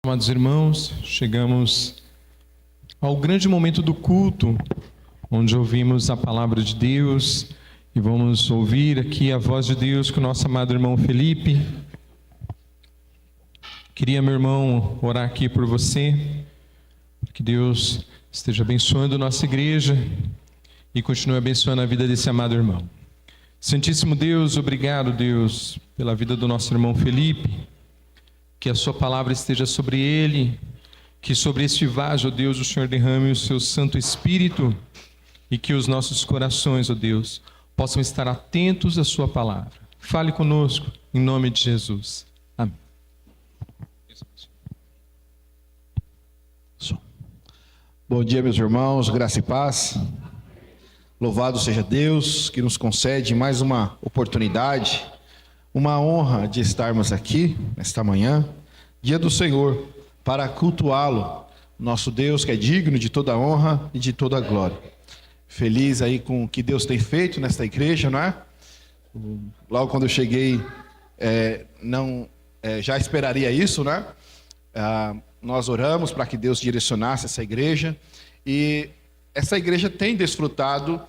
Amados irmãos, chegamos ao grande momento do culto, onde ouvimos a palavra de Deus e vamos ouvir aqui a voz de Deus com o nosso amado irmão Felipe. Queria, meu irmão, orar aqui por você, que Deus esteja abençoando nossa igreja e continue abençoando a vida desse amado irmão. Santíssimo Deus, obrigado, Deus, pela vida do nosso irmão Felipe. Que a sua palavra esteja sobre ele, que sobre este vaso, ó Deus, o Senhor derrame o seu Santo Espírito e que os nossos corações, ó Deus, possam estar atentos à sua palavra. Fale conosco, em nome de Jesus. Amém. Bom dia, meus irmãos, graça e paz. Louvado seja Deus que nos concede mais uma oportunidade, uma honra de estarmos aqui nesta manhã, dia do Senhor, para cultuá-lo, nosso Deus que é digno de toda honra e de toda glória. Feliz aí com o que Deus tem feito nesta igreja, não é? Logo quando eu cheguei, já esperaria isso, né? Nós oramos para que Deus direcionasse essa igreja e essa igreja tem desfrutado,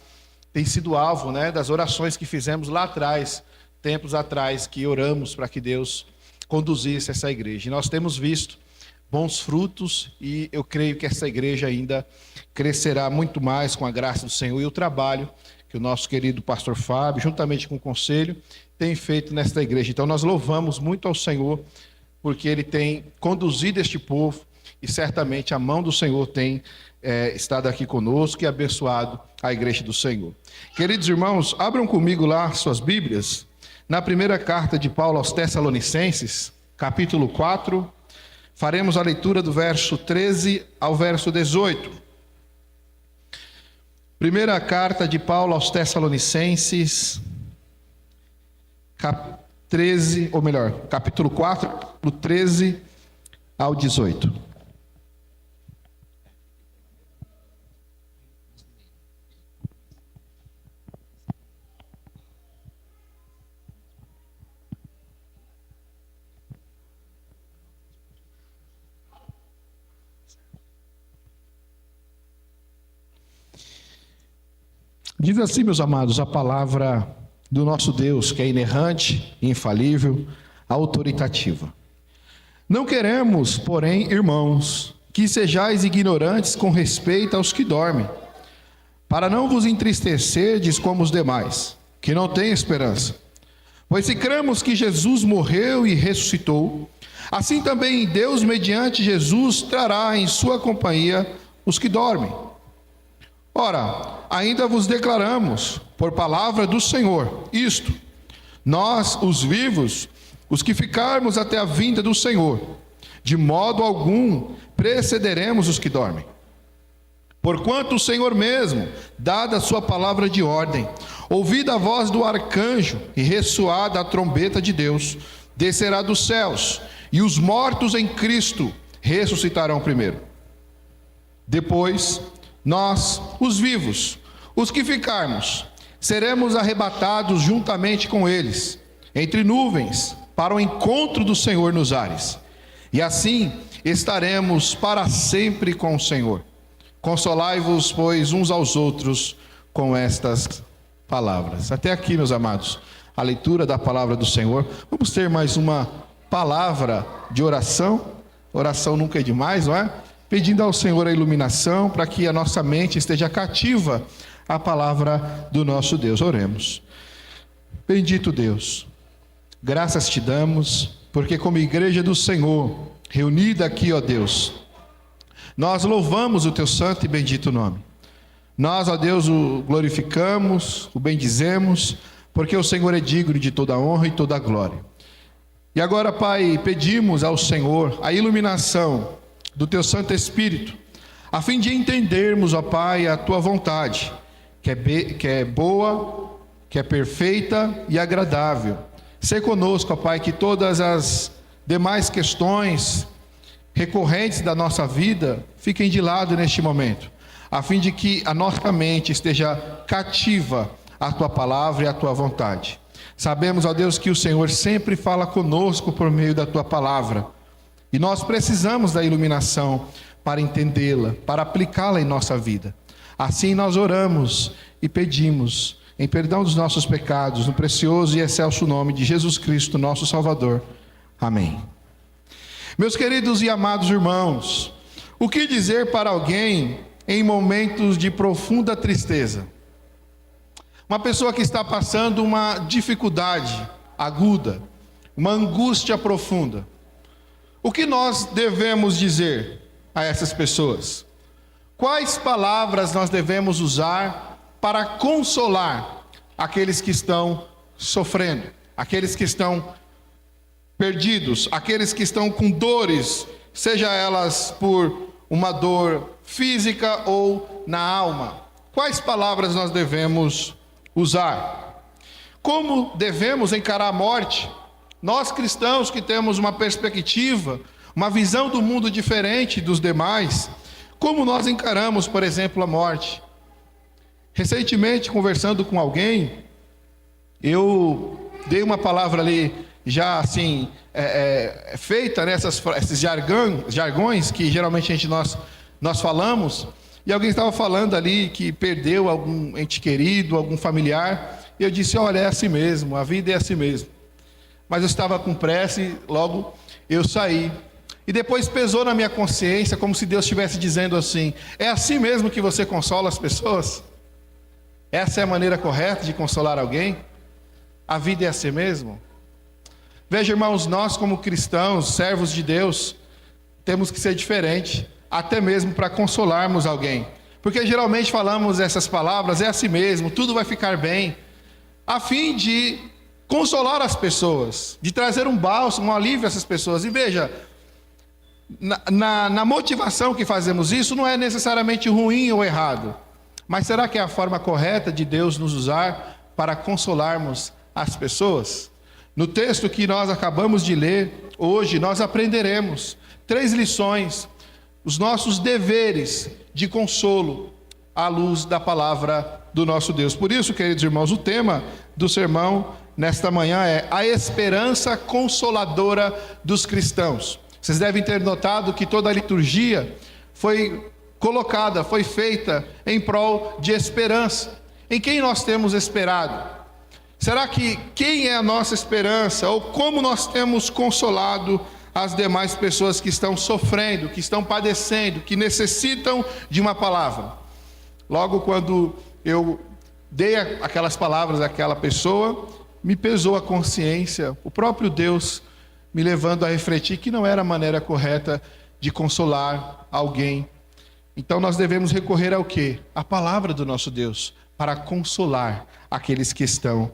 tem sido alvo, né, das orações que fizemos lá atrás, tempos atrás, que oramos para que Deus conduzisse essa igreja. E nós temos visto bons frutos e eu creio que essa igreja ainda crescerá muito mais com a graça do Senhor e o trabalho que o nosso querido pastor Fábio, juntamente com o conselho, tem feito nesta igreja. Então nós louvamos muito ao Senhor, porque Ele tem conduzido este povo e certamente a mão do Senhor tem estado aqui conosco e abençoado a igreja do Senhor. Queridos irmãos, abram comigo lá suas Bíblias, na primeira carta de Paulo aos Tessalonicenses, capítulo 4, faremos a leitura do verso 13 ao verso 18. Primeira carta de Paulo aos Tessalonicenses, capítulo 4, do 13 ao 18. Diz assim, meus amados, a palavra do nosso Deus, que é inerrante, infalível, autoritativa. Não queremos, porém, irmãos, que sejais ignorantes com respeito aos que dormem, para não vos entristecerdes como os demais, que não têm esperança. Pois se cremos que Jesus morreu e ressuscitou, assim também Deus, mediante Jesus, trará em sua companhia os que dormem. Ora, ainda vos declaramos, por palavra do Senhor, isto: nós, os vivos, os que ficarmos até a vinda do Senhor, de modo algum precederemos os que dormem. Porquanto o Senhor mesmo, dada a sua palavra de ordem, ouvida a voz do arcanjo e ressoada a trombeta de Deus, descerá dos céus, e os mortos em Cristo ressuscitarão primeiro. Depois, nós, os vivos, os que ficarmos, seremos arrebatados juntamente com eles, entre nuvens, para o encontro do Senhor nos ares. E assim estaremos para sempre com o Senhor. Consolai-vos, pois, uns aos outros com estas palavras. Até aqui, meus amados, a leitura da palavra do Senhor. Vamos ter mais uma palavra de oração. Oração nunca é demais, não é? Pedindo ao Senhor a iluminação para que a nossa mente esteja cativa à palavra do nosso Deus. Oremos. Bendito Deus, graças te damos, porque como igreja do Senhor, reunida aqui, ó Deus, nós louvamos o teu santo e bendito nome. Nós, ó Deus, o glorificamos, o bendizemos, porque o Senhor é digno de toda honra e toda glória. E agora, Pai, pedimos ao Senhor a iluminação do teu Santo Espírito, a fim de entendermos, ó Pai, a tua vontade, que é boa, que é perfeita e agradável. Sê conosco, ó Pai, que todas as demais questões recorrentes da nossa vida fiquem de lado neste momento, a fim de que a nossa mente esteja cativa à tua palavra e à tua vontade. Sabemos, ó Deus, que o Senhor sempre fala conosco por meio da tua palavra. E nós precisamos da iluminação para entendê-la, para aplicá-la em nossa vida. Assim nós oramos e pedimos em perdão dos nossos pecados, no precioso e excelso nome de Jesus Cristo, nosso Salvador. Amém. Meus queridos e amados irmãos, o que dizer para alguém em momentos de profunda tristeza? Uma pessoa que está passando uma dificuldade aguda, uma angústia profunda. O que nós devemos dizer a essas pessoas? Quais palavras nós devemos usar para consolar aqueles que estão sofrendo, aqueles que estão perdidos, aqueles que estão com dores, seja elas por uma dor física ou na alma? Quais palavras nós devemos usar? Como devemos encarar a morte? Nós cristãos que temos uma perspectiva, uma visão do mundo diferente dos demais, como nós encaramos, por exemplo, a morte? Recentemente, conversando com alguém, eu dei uma palavra ali, já assim, feita esses jargões que geralmente nós falamos, e alguém estava falando ali que perdeu algum ente querido, algum familiar, e eu disse: olha, é assim mesmo, a vida é assim mesmo. Mas eu estava com pressa e logo eu saí. E depois pesou na minha consciência, como se Deus estivesse dizendo assim: é assim mesmo que você consola as pessoas? Essa é a maneira correta de consolar alguém? A vida é assim mesmo? Veja, irmãos, nós como cristãos, servos de Deus, temos que ser diferente, até mesmo para consolarmos alguém. Porque geralmente falamos essas palavras: é assim mesmo, tudo vai ficar bem, a fim de consolar as pessoas, de trazer um bálsamo, um alívio a essas pessoas. E veja, na motivação que fazemos isso, não é necessariamente ruim ou errado, mas será que é a forma correta de Deus nos usar para consolarmos as pessoas? No texto que nós acabamos de ler, hoje nós aprenderemos 3 lições, os nossos deveres de consolo à luz da palavra do nosso Deus. Por isso, queridos irmãos, o tema do sermão nesta manhã é a esperança consoladora dos cristãos. Vocês devem ter notado que toda a liturgia foi colocada, foi feita em prol de esperança. Em quem nós temos esperado? Será que quem é a nossa esperança? Ou como nós temos consolado as demais pessoas que estão sofrendo, que estão padecendo, que necessitam de uma palavra? Logo quando eu dei aquelas palavras àquela pessoa, me pesou a consciência, o próprio Deus me levando a refletir que não era a maneira correta de consolar alguém. Então nós devemos recorrer ao quê? A palavra do nosso Deus, para consolar aqueles que estão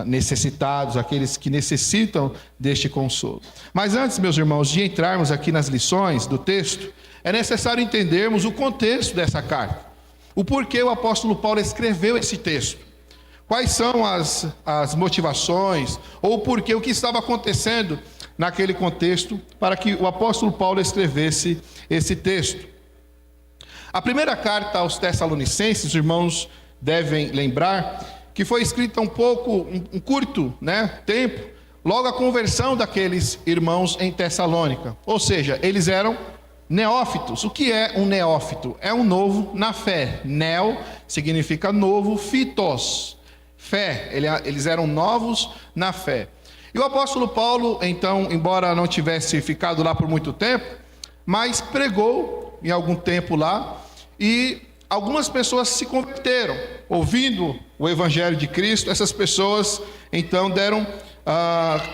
necessitados, aqueles que necessitam deste consolo. Mas antes, meus irmãos, de entrarmos aqui nas lições do texto, é necessário entendermos o contexto dessa carta, o porquê o apóstolo Paulo escreveu esse texto, quais são as motivações, ou porquê, o que estava acontecendo naquele contexto, para que o apóstolo Paulo escrevesse esse texto. A primeira carta aos Tessalonicenses, os irmãos devem lembrar, que foi escrita um curto tempo, logo a conversão daqueles irmãos em Tessalônica. Ou seja, eles eram neófitos. O que é um neófito? É um novo na fé. Neo significa novo, fitos, fé. Eles eram novos na fé. E o apóstolo Paulo, então, embora não tivesse ficado lá por muito tempo, mas pregou em algum tempo lá, e algumas pessoas se converteram, ouvindo o Evangelho de Cristo. Essas pessoas então deram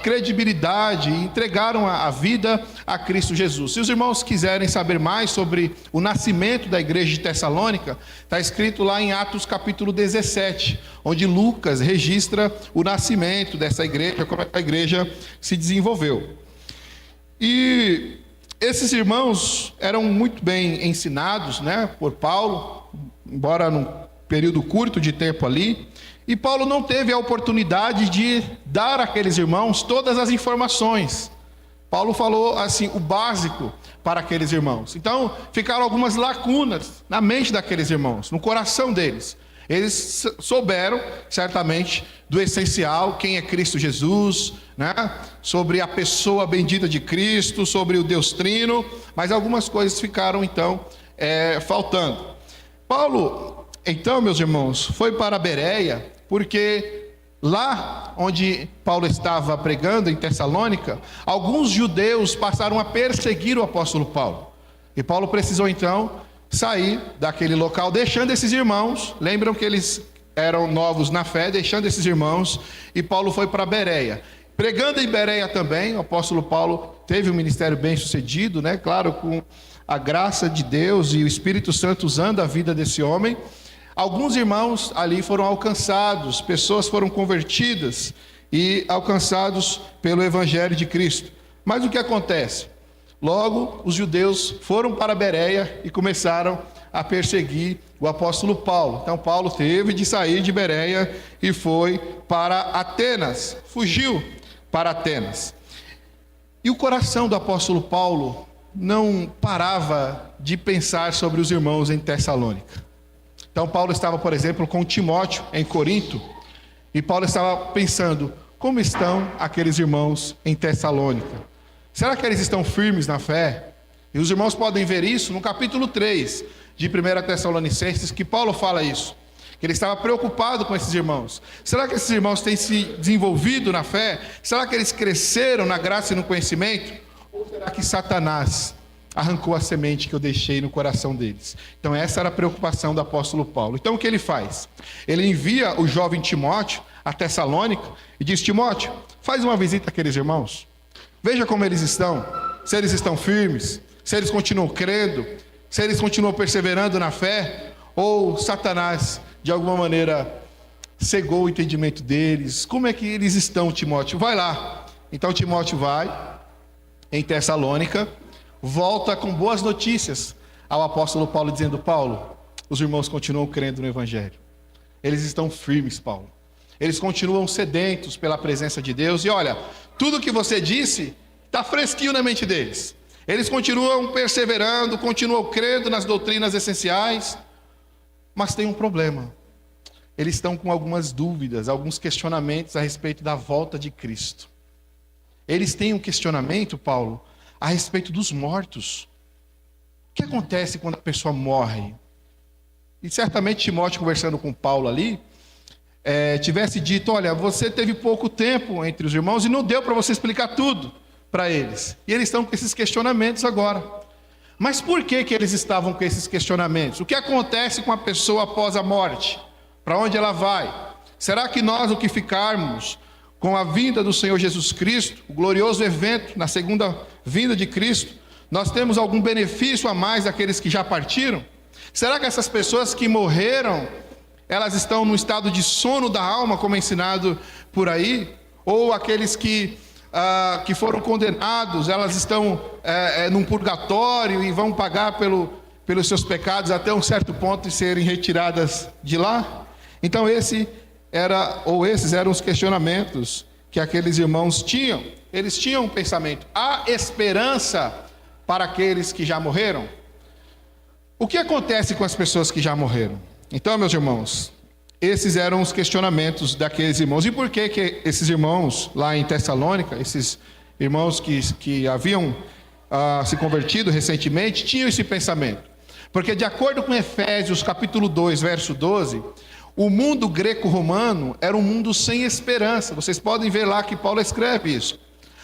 credibilidade e entregaram a vida a Cristo Jesus. Se os irmãos quiserem saber mais sobre o nascimento da igreja de Tessalônica, está escrito lá em Atos capítulo 17, onde Lucas registra o nascimento dessa igreja, como a igreja se desenvolveu. E esses irmãos eram muito bem ensinados por Paulo, embora num período curto de tempo ali, e Paulo não teve a oportunidade de dar àqueles irmãos todas as informações. Paulo falou assim, o básico para aqueles irmãos. Então ficaram algumas lacunas na mente daqueles irmãos, no coração deles. Eles souberam certamente do essencial, quem é Cristo Jesus, né? Sobre a pessoa bendita de Cristo, sobre o Deus Trino, mas algumas coisas ficaram então faltando. Paulo, então, meus irmãos, foi para Bereia, porque lá onde Paulo estava pregando, em Tessalônica, alguns judeus passaram a perseguir o apóstolo Paulo. E Paulo precisou então sair daquele local, deixando esses irmãos. Lembram que eles eram novos na fé, deixando esses irmãos, e Paulo foi para Bereia. Pregando em Bereia também, o apóstolo Paulo teve um ministério bem sucedido, né? Claro, com a graça de Deus e o Espírito Santo usando a vida desse homem. Alguns irmãos ali foram alcançados, pessoas foram convertidas e alcançados pelo Evangelho de Cristo. Mas o que acontece? Logo, os judeus foram para Bereia e começaram a perseguir o apóstolo Paulo. Então, Paulo teve de sair de Bereia e foi para Atenas, fugiu para Atenas. E o coração do apóstolo Paulo não parava de pensar sobre os irmãos em Tessalônica. Então, Paulo estava, por exemplo, com Timóteo em Corinto, e Paulo estava pensando: como estão aqueles irmãos em Tessalônica? Será que eles estão firmes na fé? E os irmãos podem ver isso no capítulo 3 de 1 Tessalonicenses, que Paulo fala isso, que ele estava preocupado com esses irmãos. Será que esses irmãos têm se desenvolvido na fé? Será que eles cresceram na graça e no conhecimento? Ou será que Satanás arrancou a semente que eu deixei no coração deles? Então essa era a preocupação do apóstolo Paulo. Então o que ele faz? Ele envia o jovem Timóteo a Tessalônica e diz: Timóteo, faz uma visita àqueles irmãos, veja como eles estão, se eles estão firmes, se eles continuam crendo, se eles continuam perseverando na fé, ou Satanás de alguma maneira cegou o entendimento deles. Como é que eles estão, Timóteo? Vai lá. Então Timóteo vai em Tessalônica, volta com boas notícias ao apóstolo Paulo, dizendo: Paulo, os irmãos continuam crendo no Evangelho. Eles estão firmes, Paulo. Eles continuam sedentos pela presença de Deus. E olha, tudo que você disse está fresquinho na mente deles. Eles continuam perseverando, continuam crendo nas doutrinas essenciais. Mas tem um problema. Eles estão com algumas dúvidas, alguns questionamentos a respeito da volta de Cristo. Eles têm um questionamento, Paulo, a respeito dos mortos. O que acontece quando a pessoa morre? E certamente Timóteo, conversando com Paulo ali, tivesse dito: olha, você teve pouco tempo entre os irmãos e não deu para você explicar tudo para eles. E eles estão com esses questionamentos agora. Mas por que eles estavam com esses questionamentos? O que acontece com a pessoa após a morte? Para onde ela vai? Será que nós, o que ficarmos com a vinda do Senhor Jesus Cristo, o glorioso evento na segunda vinda de Cristo, nós temos algum benefício a mais daqueles que já partiram? Será que essas pessoas que morreram, elas estão no estado de sono da alma, como é ensinado por aí? Ou aqueles que foram condenados, elas estão num purgatório e vão pagar pelos seus pecados até um certo ponto e serem retiradas de lá? Então esses eram os questionamentos que aqueles irmãos tinham. Eles tinham um pensamento: há esperança para aqueles que já morreram? O que acontece com as pessoas que já morreram? Então, meus irmãos, esses eram os questionamentos daqueles irmãos. E por que esses irmãos lá em Tessalônica, esses irmãos que haviam se convertido recentemente, tinham esse pensamento? Porque de acordo com Efésios capítulo 2, verso 12, o mundo greco-romano era um mundo sem esperança. Vocês podem ver lá que Paulo escreve isso.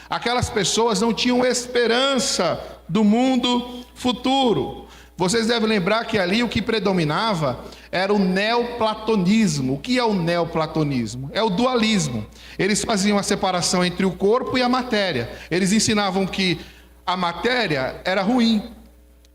Aquelas pessoas não tinham esperança do mundo futuro. Vocês devem lembrar que ali o que predominava era o neoplatonismo. O que é o neoplatonismo? É o dualismo. Eles faziam a separação entre o corpo e a matéria. Eles ensinavam que a matéria era ruim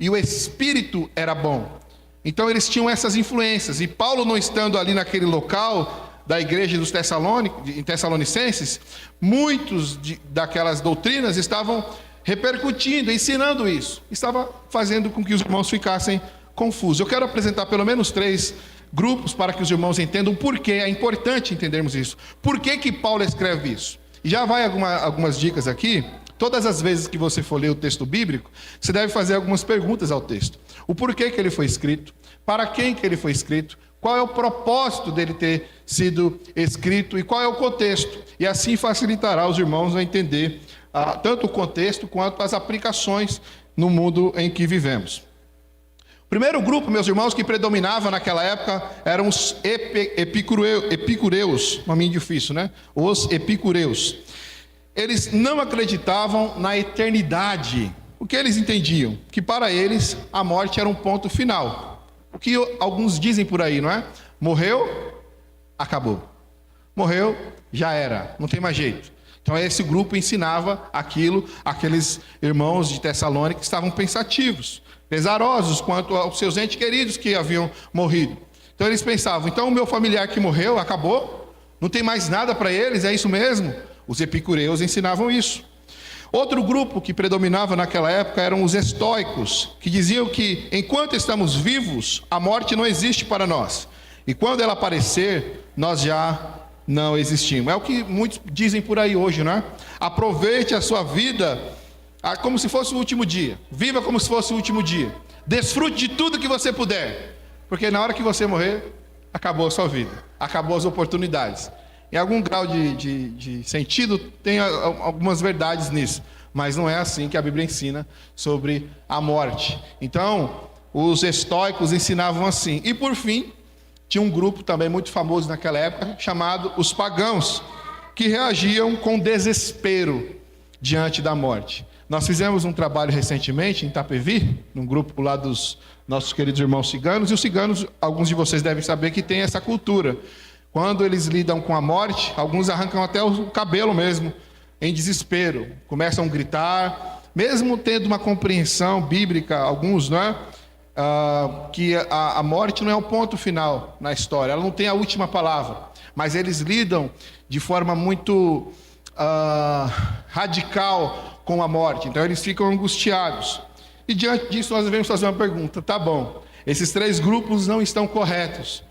e o espírito era bom. Então eles tinham essas influências. E Paulo, não estando ali naquele local da igreja dos Tessalonicenses, muitos daquelas doutrinas estavam repercutindo, ensinando isso. Estava fazendo com que os irmãos ficassem confusos. Eu quero apresentar pelo menos 3 grupos para que os irmãos entendam por que é importante entendermos isso. Por que Paulo escreve isso? E já vai algumas dicas aqui. Todas as vezes que você for ler o texto bíblico, você deve fazer algumas perguntas ao texto. O porquê que ele foi escrito, para quem que ele foi escrito, qual é o propósito dele ter sido escrito e qual é o contexto. E assim facilitará os irmãos a entender tanto o contexto quanto as aplicações no mundo em que vivemos. O primeiro grupo, meus irmãos, que predominava naquela época eram os epicureus, nome difícil, né? Os epicureus. Eles não acreditavam na eternidade. O que eles entendiam? Que para eles a morte era um ponto final. O que alguns dizem por aí, não é? Morreu, acabou. Morreu, já era, não tem mais jeito. Então esse grupo ensinava aquilo, aqueles irmãos de Tessalônica que estavam pensativos, pesarosos quanto aos seus entes queridos que haviam morrido. Então eles pensavam, então o meu familiar que morreu, acabou? Não tem mais nada para eles, é isso mesmo? Os epicureus ensinavam isso. Outro grupo que predominava naquela época eram os estoicos, que diziam que enquanto estamos vivos, a morte não existe para nós. E quando ela aparecer, nós já não existimos. É o que muitos dizem por aí hoje, não é? Aproveite a sua vida como se fosse o último dia. Viva como se fosse o último dia. Desfrute de tudo que você puder. Porque na hora que você morrer, acabou a sua vida. Acabou as oportunidades. Em algum grau de sentido, tem algumas verdades nisso. Mas não é assim que a Bíblia ensina sobre a morte. Então, os estoicos ensinavam assim. E por fim, tinha um grupo também muito famoso naquela época, chamado os pagãos, que reagiam com desespero diante da morte. Nós fizemos um trabalho recentemente em Itapevi, num grupo lá dos nossos queridos irmãos ciganos, e os ciganos, alguns de vocês devem saber que tem essa cultura. Quando eles lidam com a morte, alguns arrancam até o cabelo mesmo, em desespero. Começam a gritar, mesmo tendo uma compreensão bíblica, alguns, não é? Que a morte não é o ponto final na história, ela não tem a última palavra. Mas eles lidam de forma muito radical com a morte. Então eles ficam angustiados. E diante disso nós devemos fazer uma pergunta. Tá bom, esses três grupos não estão corretos.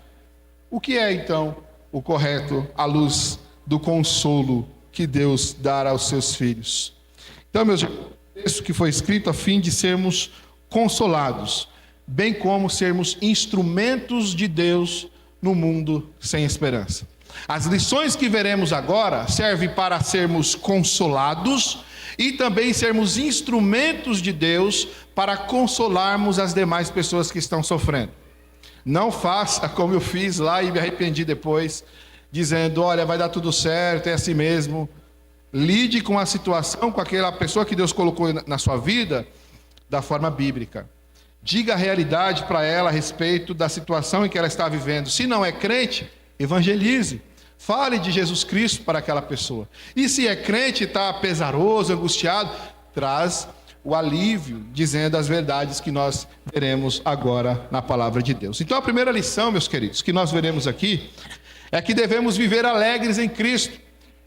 O que é então o correto à luz do consolo que Deus dará aos seus filhos? Então, meus irmãos, isso que foi escrito a fim de sermos consolados, bem como sermos instrumentos de Deus no mundo sem esperança. As lições que veremos agora servem para sermos consolados e também sermos instrumentos de Deus para consolarmos as demais pessoas que estão sofrendo. Não faça como eu fiz lá e me arrependi depois, dizendo, olha, vai dar tudo certo, é assim mesmo. Lide com a situação, com aquela pessoa que Deus colocou na sua vida, da forma bíblica. Diga a realidade para ela a respeito da situação em que ela está vivendo. Se não é crente, evangelize. Fale de Jesus Cristo para aquela pessoa. E se é crente e está pesaroso, angustiado, traz o alívio, dizendo as verdades que nós veremos agora na palavra de Deus. Então a primeira lição, meus queridos, que nós veremos aqui, é que devemos viver alegres em Cristo.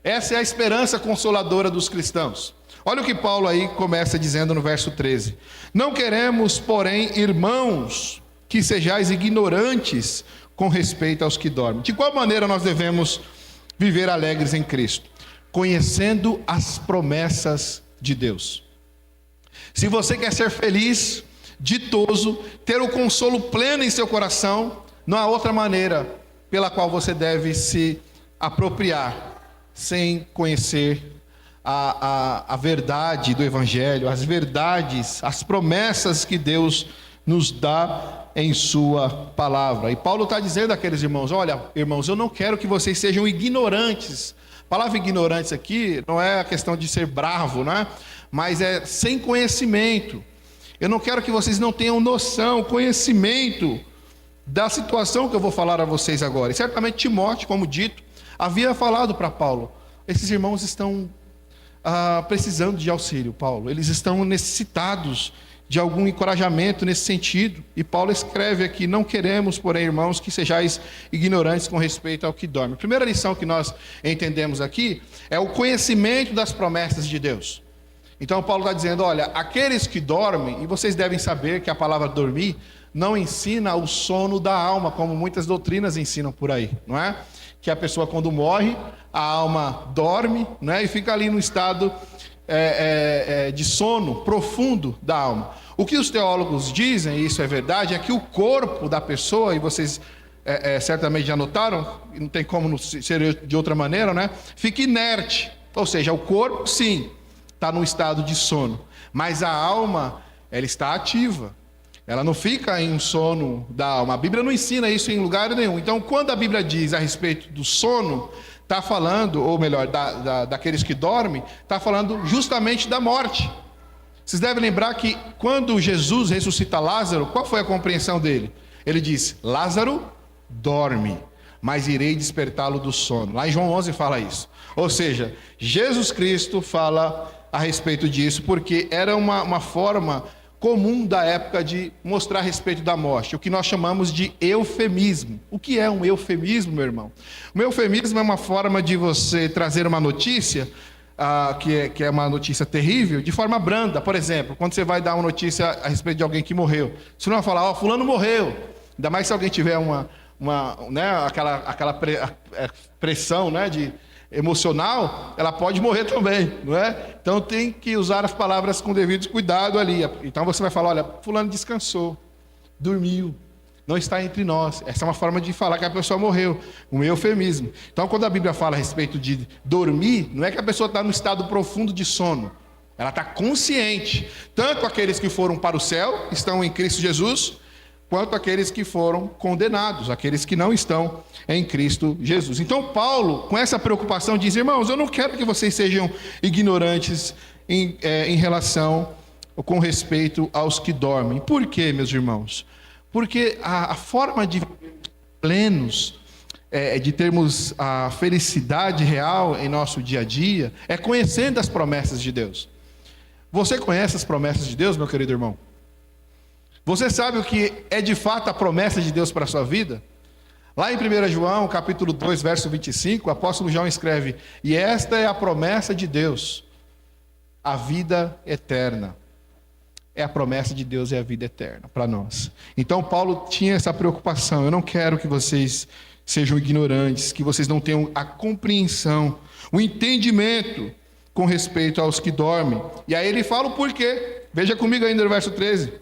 Essa é a esperança consoladora dos cristãos. Olha o que Paulo aí começa dizendo no verso 13. Não queremos, porém, irmãos, que sejais ignorantes com respeito aos que dormem. De qual maneira nós devemos viver alegres em Cristo? Conhecendo as promessas de Deus. Se você quer ser feliz, ditoso, ter o consolo pleno em seu coração, não há outra maneira pela qual você deve se apropriar sem conhecer a verdade do Evangelho, as verdades, as promessas que Deus nos dá em sua palavra. E Paulo está dizendo àqueles irmãos, olha, irmãos, eu não quero que vocês sejam ignorantes. A palavra ignorantes aqui não é a questão de ser bravo, não é? Mas é sem conhecimento. Eu não quero que vocês não tenham noção, conhecimento da situação que eu vou falar a vocês agora. E certamente Timóteo, como dito, havia falado para Paulo, esses irmãos estão precisando de auxílio, Paulo. Eles estão necessitados de algum encorajamento nesse sentido. E Paulo escreve aqui, não queremos, porém, irmãos, que sejais ignorantes com respeito ao que dorme. A primeira lição que nós entendemos aqui é o conhecimento das promessas de Deus. Então Paulo está dizendo, olha, aqueles que dormem, e vocês devem saber que a palavra dormir não ensina o sono da alma, como muitas doutrinas ensinam por aí, não é? Que a pessoa quando morre, a alma dorme, né, e fica ali no estado de sono profundo da alma. O que os teólogos dizem, e isso é verdade, é que o corpo da pessoa, e vocês certamente já notaram, não tem como ser de outra maneira, né? Fica inerte, ou seja, o corpo sim, está num estado de sono, mas a alma, ela está ativa, ela não fica em um sono da alma. A Bíblia não ensina isso em lugar nenhum. Então, quando a Bíblia diz a respeito do sono, está falando, ou melhor, daqueles que dormem, está falando justamente da morte. Vocês devem lembrar que quando Jesus ressuscita Lázaro, qual foi a compreensão dele? Ele diz: Lázaro dorme, mas irei despertá-lo do sono. Lá em João 11 fala isso. Ou seja, Jesus Cristo fala a respeito disso, porque era uma forma comum da época de mostrar a respeito da morte, o que nós chamamos de eufemismo. O que é um eufemismo, meu irmão? Um eufemismo é uma forma de você trazer uma notícia, que é uma notícia terrível, de forma branda. Por exemplo, quando você vai dar uma notícia a respeito de alguém que morreu, você não vai falar: fulano morreu. Ainda mais se alguém tiver aquela pressão, né, emocional, ela pode morrer também, não é? Então tem que usar as palavras com devido cuidado ali. Então você vai falar: olha, fulano descansou, dormiu, não está entre nós. Essa é uma forma de falar que a pessoa morreu, um eufemismo. Então, quando a Bíblia fala a respeito de dormir, não é que a pessoa está no estado profundo de sono, ela está consciente. Tanto aqueles que foram para o céu, estão em Cristo Jesus, quanto aqueles que foram condenados, aqueles que não estão em Cristo Jesus. Então Paulo, com essa preocupação, diz: irmãos, eu não quero que vocês sejam ignorantes em relação, com respeito aos que dormem. Por quê, meus irmãos? Porque a forma de plenos, de termos a felicidade real em nosso dia a dia, é conhecendo as promessas de Deus. Você conhece as promessas de Deus, meu querido irmão? Você sabe o que é de fato a promessa de Deus para a sua vida? Lá em 1 João, capítulo 2, verso 25, o apóstolo João escreve: e esta é a promessa de Deus, a vida eterna. É a promessa de Deus, é a vida eterna para nós. Então Paulo tinha essa preocupação: eu não quero que vocês sejam ignorantes, que vocês não tenham a compreensão, o entendimento com respeito aos que dormem. E aí ele fala o porquê. Veja comigo ainda no verso 13.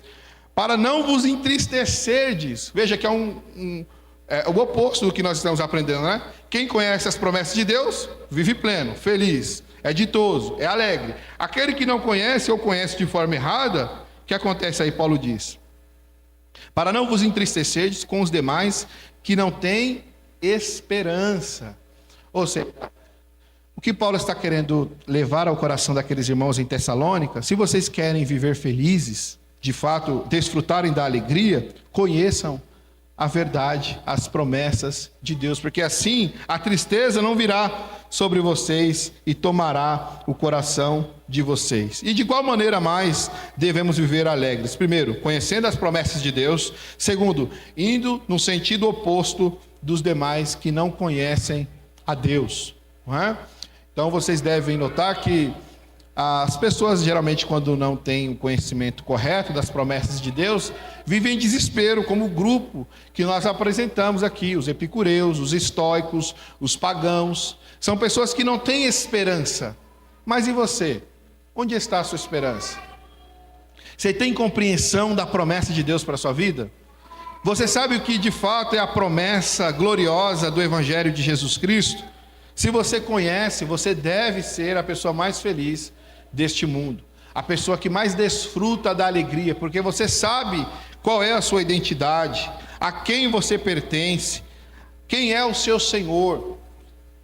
Para não vos entristecerdes. Veja que é o oposto do que nós estamos aprendendo, né? Quem conhece as promessas de Deus, vive pleno, feliz, é ditoso, é alegre. Aquele que não conhece ou conhece de forma errada, o que acontece aí? Paulo diz: para não vos entristecerdes com os demais que não têm esperança. Ou seja, o que Paulo está querendo levar ao coração daqueles irmãos em Tessalônica: se vocês querem viver felizes, de fato, desfrutarem da alegria, conheçam a verdade, as promessas de Deus, porque assim a tristeza não virá sobre vocês e tomará o coração de vocês. E de qual maneira mais devemos viver alegres? Primeiro, conhecendo as promessas de Deus. Segundo, indo no sentido oposto dos demais que não conhecem a Deus, não é? Então vocês devem notar que as pessoas, geralmente, quando não têm o conhecimento correto das promessas de Deus, vivem em desespero, como o grupo que nós apresentamos aqui: os epicureus, os estoicos, os pagãos. São pessoas que não têm esperança. Mas e você? Onde está a sua esperança? Você tem compreensão da promessa de Deus para a sua vida? Você sabe o que de fato é a promessa gloriosa do Evangelho de Jesus Cristo? Se você conhece, você deve ser a pessoa mais feliz deste mundo, a pessoa que mais desfruta da alegria, porque você sabe qual é a sua identidade, a quem você pertence, quem é o seu Senhor,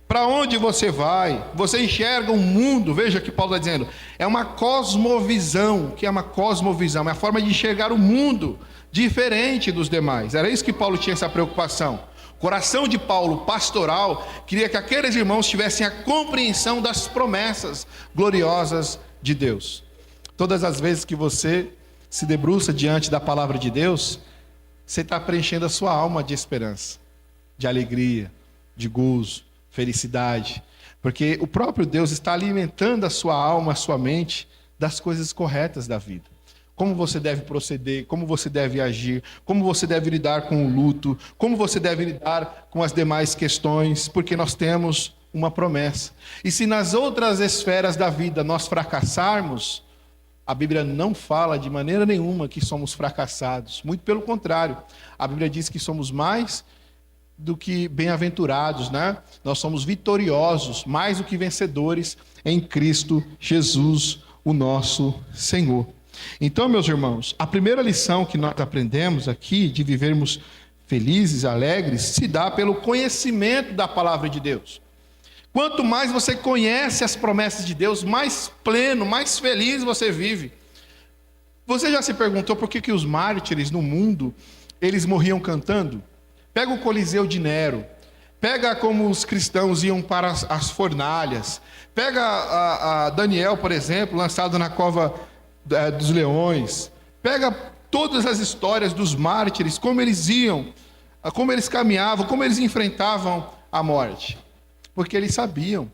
para onde você vai. Você enxerga um mundo, veja que Paulo está dizendo, é uma cosmovisão. O que é uma cosmovisão? É a forma de enxergar o mundo diferente dos demais. Era isso que Paulo tinha, essa preocupação. O coração de Paulo, pastoral, queria que aqueles irmãos tivessem a compreensão das promessas gloriosas de Deus. Todas as vezes que você se debruça diante da palavra de Deus, você está preenchendo a sua alma de esperança, de alegria, de gozo, felicidade, porque o próprio Deus está alimentando a sua alma, a sua mente, das coisas corretas da vida. Como você deve proceder, como você deve agir, como você deve lidar com o luto, como você deve lidar com as demais questões, porque nós temos uma promessa. E se nas outras esferas da vida nós fracassarmos, a Bíblia não fala de maneira nenhuma que somos fracassados. Muito pelo contrário, a Bíblia diz que somos mais do que bem-aventurados, né? Nós somos vitoriosos, mais do que vencedores em Cristo Jesus, o nosso Senhor. Então, meus irmãos, a primeira lição que nós aprendemos aqui de vivermos felizes, alegres, se dá pelo conhecimento da palavra de Deus. Quanto mais você conhece as promessas de Deus, mais pleno, mais feliz você vive. Você já se perguntou por que os mártires no mundo, eles morriam cantando? Pega o Coliseu de Nero, pega como os cristãos iam para as fornalhas, pega a Daniel, por exemplo, lançado na cova dos leões, pega todas as histórias dos mártires, como eles iam, como eles caminhavam, como eles enfrentavam a morte. Porque eles sabiam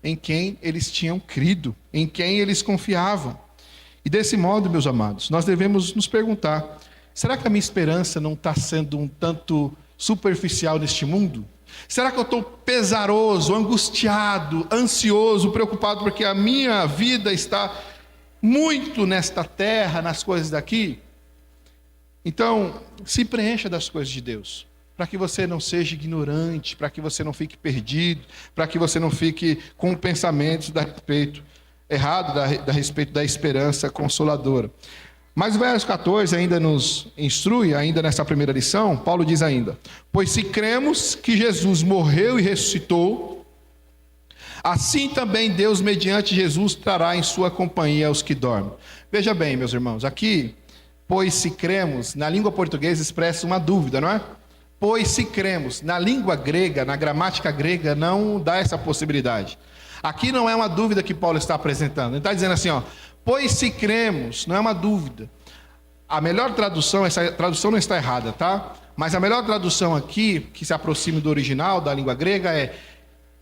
em quem eles tinham crido, em quem eles confiavam. E desse modo, meus amados, nós devemos nos perguntar: será que a minha esperança não está sendo um tanto superficial neste mundo? Será que eu estou pesaroso, angustiado, ansioso, preocupado porque a minha vida está muito nesta terra, nas coisas daqui? Então, se preencha das coisas de Deus, para que você não seja ignorante, para que você não fique perdido, para que você não fique com pensamentos errado a respeito da esperança consoladora. Mas o verso 14 ainda nos instrui, ainda nessa primeira lição, Paulo diz ainda: pois se cremos que Jesus morreu e ressuscitou, assim também Deus, mediante Jesus, trará em sua companhia os que dormem. Veja bem, meus irmãos, aqui, pois se cremos, na língua portuguesa expressa uma dúvida, não é? Pois se cremos, na língua grega, na gramática grega, não dá essa possibilidade. Aqui não é uma dúvida que Paulo está apresentando. Ele está dizendo assim, ó, pois se cremos, não é uma dúvida. A melhor tradução, essa tradução não está errada, tá? Mas a melhor tradução aqui, que se aproxime do original, da língua grega, é: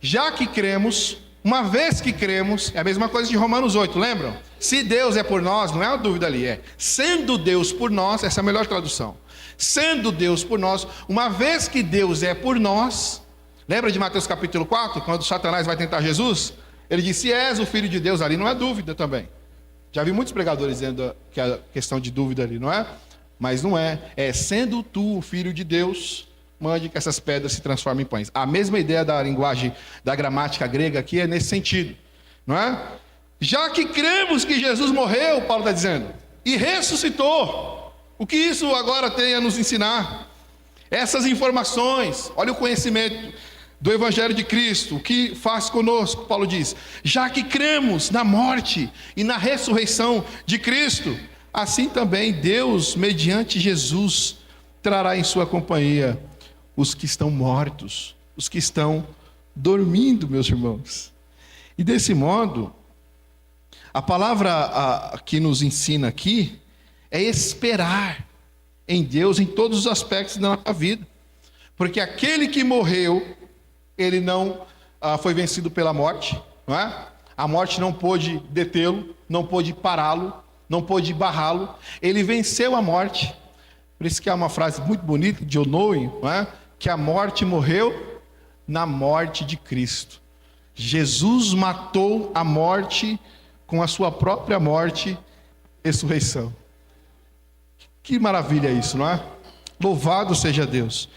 já que cremos, uma vez que cremos, é a mesma coisa de Romanos 8, lembram? Se Deus é por nós, não é uma dúvida ali, é sendo Deus por nós, essa é a melhor tradução. Sendo Deus por nós, uma vez que Deus é por nós, lembra de Mateus capítulo 4, quando Satanás vai tentar Jesus? Ele disse: se és o Filho de Deus, ali não é dúvida também. Já vi muitos pregadores dizendo que é questão de dúvida ali, não é? Mas não é. É: sendo tu o Filho de Deus, mande que essas pedras se transformem em pães. A mesma ideia da linguagem, da gramática grega aqui é nesse sentido, não é? Já que cremos que Jesus morreu, Paulo está dizendo, e ressuscitou, o que isso agora tem a nos ensinar? Essas informações, olha o conhecimento do Evangelho de Cristo, o que faz conosco, Paulo diz: já que cremos na morte e na ressurreição de Cristo, assim também Deus, mediante Jesus, trará em sua companhia os que estão mortos, os que estão dormindo, meus irmãos. E desse modo, a palavra que nos ensina aqui é esperar em Deus em todos os aspectos da nossa vida, porque aquele que morreu, ele não foi vencido pela morte, não é? A morte não pôde detê-lo, não pôde pará-lo, não pôde barrá-lo. Ele venceu a morte. Por isso que há uma frase muito bonita de John Owen, não é? Que a morte morreu na morte de Cristo. Jesus matou a morte com a sua própria morte e ressurreição. Que maravilha isso, não é? Louvado seja Deus.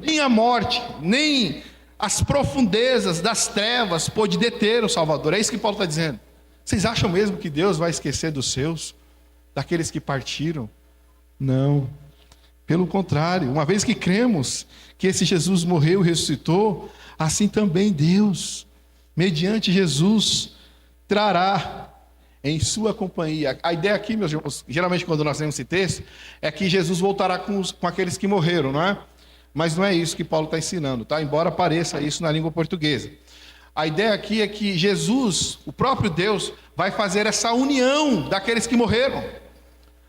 Nem a morte, nem as profundezas das trevas pôde deter o Salvador. É isso que Paulo está dizendo. Vocês acham mesmo que Deus vai esquecer dos seus, daqueles que partiram? Não. Pelo contrário, uma vez que cremos que esse Jesus morreu e ressuscitou, assim também Deus, mediante Jesus, trará em sua companhia. A ideia aqui, meus irmãos, geralmente quando nós lemos esse texto, é que Jesus voltará com aqueles que morreram, não é? Mas não é isso que Paulo está ensinando, tá? Embora pareça isso na língua portuguesa. A ideia aqui é que Jesus, o próprio Deus, vai fazer essa união daqueles que morreram.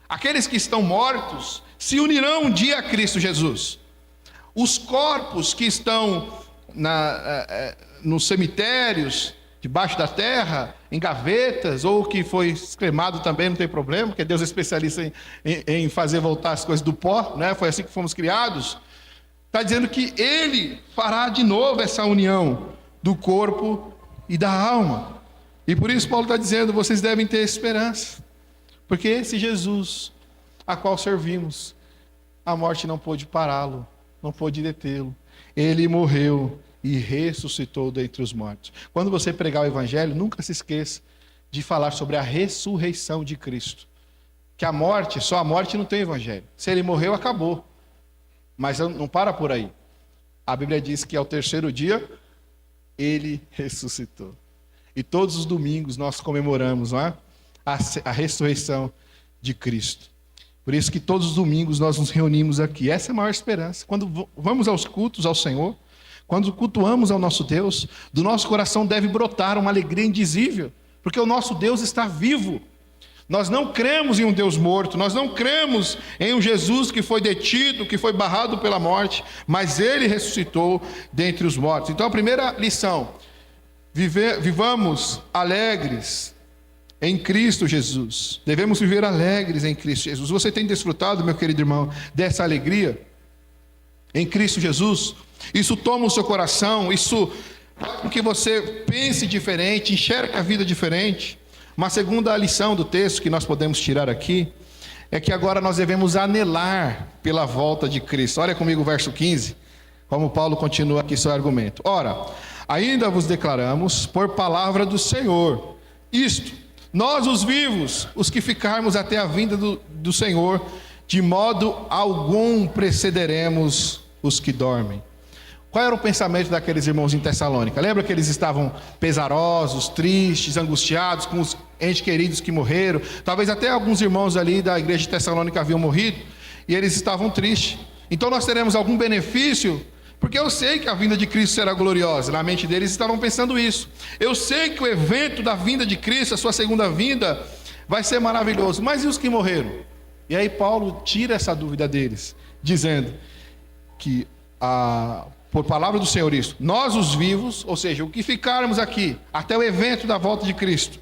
Aqueles que estão mortos se unirão um dia a Cristo Jesus. Os corpos que estão nos cemitérios, debaixo da terra, em gavetas, ou que foi cremado também, não tem problema, porque Deus é especialista em fazer voltar as coisas do pó, né? Foi assim que fomos criados. Está dizendo que Ele fará de novo essa união do corpo e da alma. E por isso Paulo está dizendo: vocês devem ter esperança. Porque esse Jesus a qual servimos, a morte não pôde pará-lo, não pôde detê-lo. Ele morreu e ressuscitou dentre os mortos. Quando você pregar o evangelho, nunca se esqueça de falar sobre a ressurreição de Cristo. Que a morte, só a morte não tem evangelho. Se ele morreu, acabou. Mas não para por aí. A Bíblia diz que ao terceiro dia, ele ressuscitou. E todos os domingos nós comemoramos, não é? A ressurreição de Cristo. Por isso que todos os domingos nós nos reunimos aqui. Essa é a maior esperança. Quando vamos aos cultos ao Senhor, quando cultuamos ao nosso Deus, do nosso coração deve brotar uma alegria indizível, porque o nosso Deus está vivo. Nós não cremos em um Deus morto, nós não cremos em um Jesus que foi detido, que foi barrado pela morte, mas ele ressuscitou dentre os mortos. Então a primeira lição: vivamos alegres em Cristo Jesus. Devemos viver alegres em Cristo Jesus. Você tem desfrutado, meu querido irmão, dessa alegria em Cristo Jesus? Isso toma o seu coração, isso faz com que você pense diferente, enxergue a vida diferente. Uma segunda lição do texto que nós podemos tirar aqui é que agora nós devemos anelar pela volta de Cristo. Olha comigo o verso 15, como Paulo continua aqui seu argumento. Ora, ainda vos declaramos por palavra do Senhor, isto: nós os vivos, os que ficarmos até a vinda do Senhor, de modo algum precederemos os que dormem. Qual era o pensamento daqueles irmãos em Tessalônica? Lembra que eles estavam pesarosos, tristes, angustiados com os entes queridos que morreram? Talvez até alguns irmãos ali da igreja de Tessalônica haviam morrido e eles estavam tristes. Então nós teremos algum benefício? Porque eu sei que a vinda de Cristo será gloriosa. Na mente deles estavam pensando isso. Eu sei que o evento da vinda de Cristo, a sua segunda vinda, vai ser maravilhoso. Mas e os que morreram? E aí Paulo tira essa dúvida deles, dizendo que por palavra do Senhor isso: nós os vivos, ou seja, o que ficarmos aqui até o evento da volta de Cristo,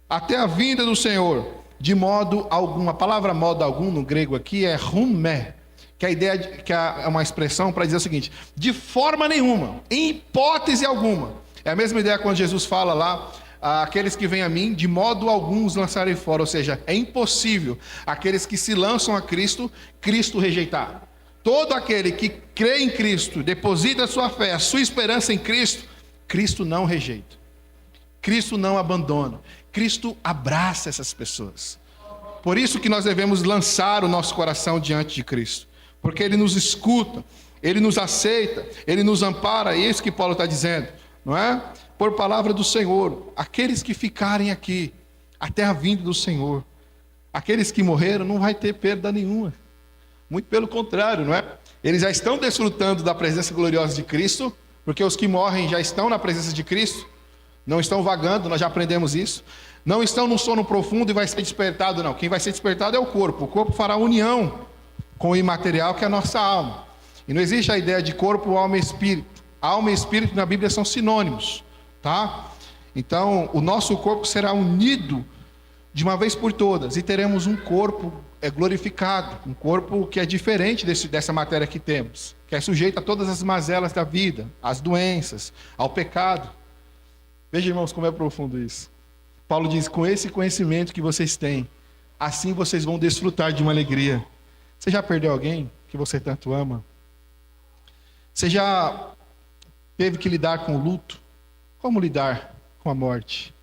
até a vinda do Senhor, de modo algum. A palavra modo algum no grego aqui é rumé, que a ideia que é uma expressão para dizer o seguinte: de forma nenhuma, em hipótese alguma. É a mesma ideia quando Jesus fala lá: aqueles que vêm a mim, de modo algum os lançarei fora. Ou seja, é impossível aqueles que se lançam a Cristo, Cristo rejeitar. Todo aquele que crê em Cristo, deposita a sua fé, a sua esperança em Cristo, Cristo não rejeita, Cristo não abandona, Cristo abraça essas pessoas. Por isso que nós devemos lançar o nosso coração diante de Cristo, porque Ele nos escuta, Ele nos aceita, Ele nos ampara. É isso que Paulo está dizendo, não é? Por palavra do Senhor, aqueles que ficarem aqui até a vinda do Senhor, aqueles que morreram, não vai ter perda nenhuma. Muito pelo contrário, não é? Eles já estão desfrutando da presença gloriosa de Cristo, porque os que morrem já estão na presença de Cristo, não estão vagando, nós já aprendemos isso. Não estão num sono profundo e vai ser despertado, não. Quem vai ser despertado é o corpo fará união com o imaterial, que é a nossa alma. E não existe a ideia de corpo, alma e espírito. Alma e espírito na Bíblia são sinônimos, tá? Então, o nosso corpo será unido de uma vez por todas e teremos um corpo glorificado, um corpo que é diferente dessa matéria que temos, que é sujeito a todas as mazelas da vida, às doenças, ao pecado. Veja, irmãos, como é profundo isso. Paulo diz: com esse conhecimento que vocês têm, assim vocês vão desfrutar de uma alegria. Você já perdeu alguém que você tanto ama? Você já teve que lidar com o luto? Como lidar com a morte?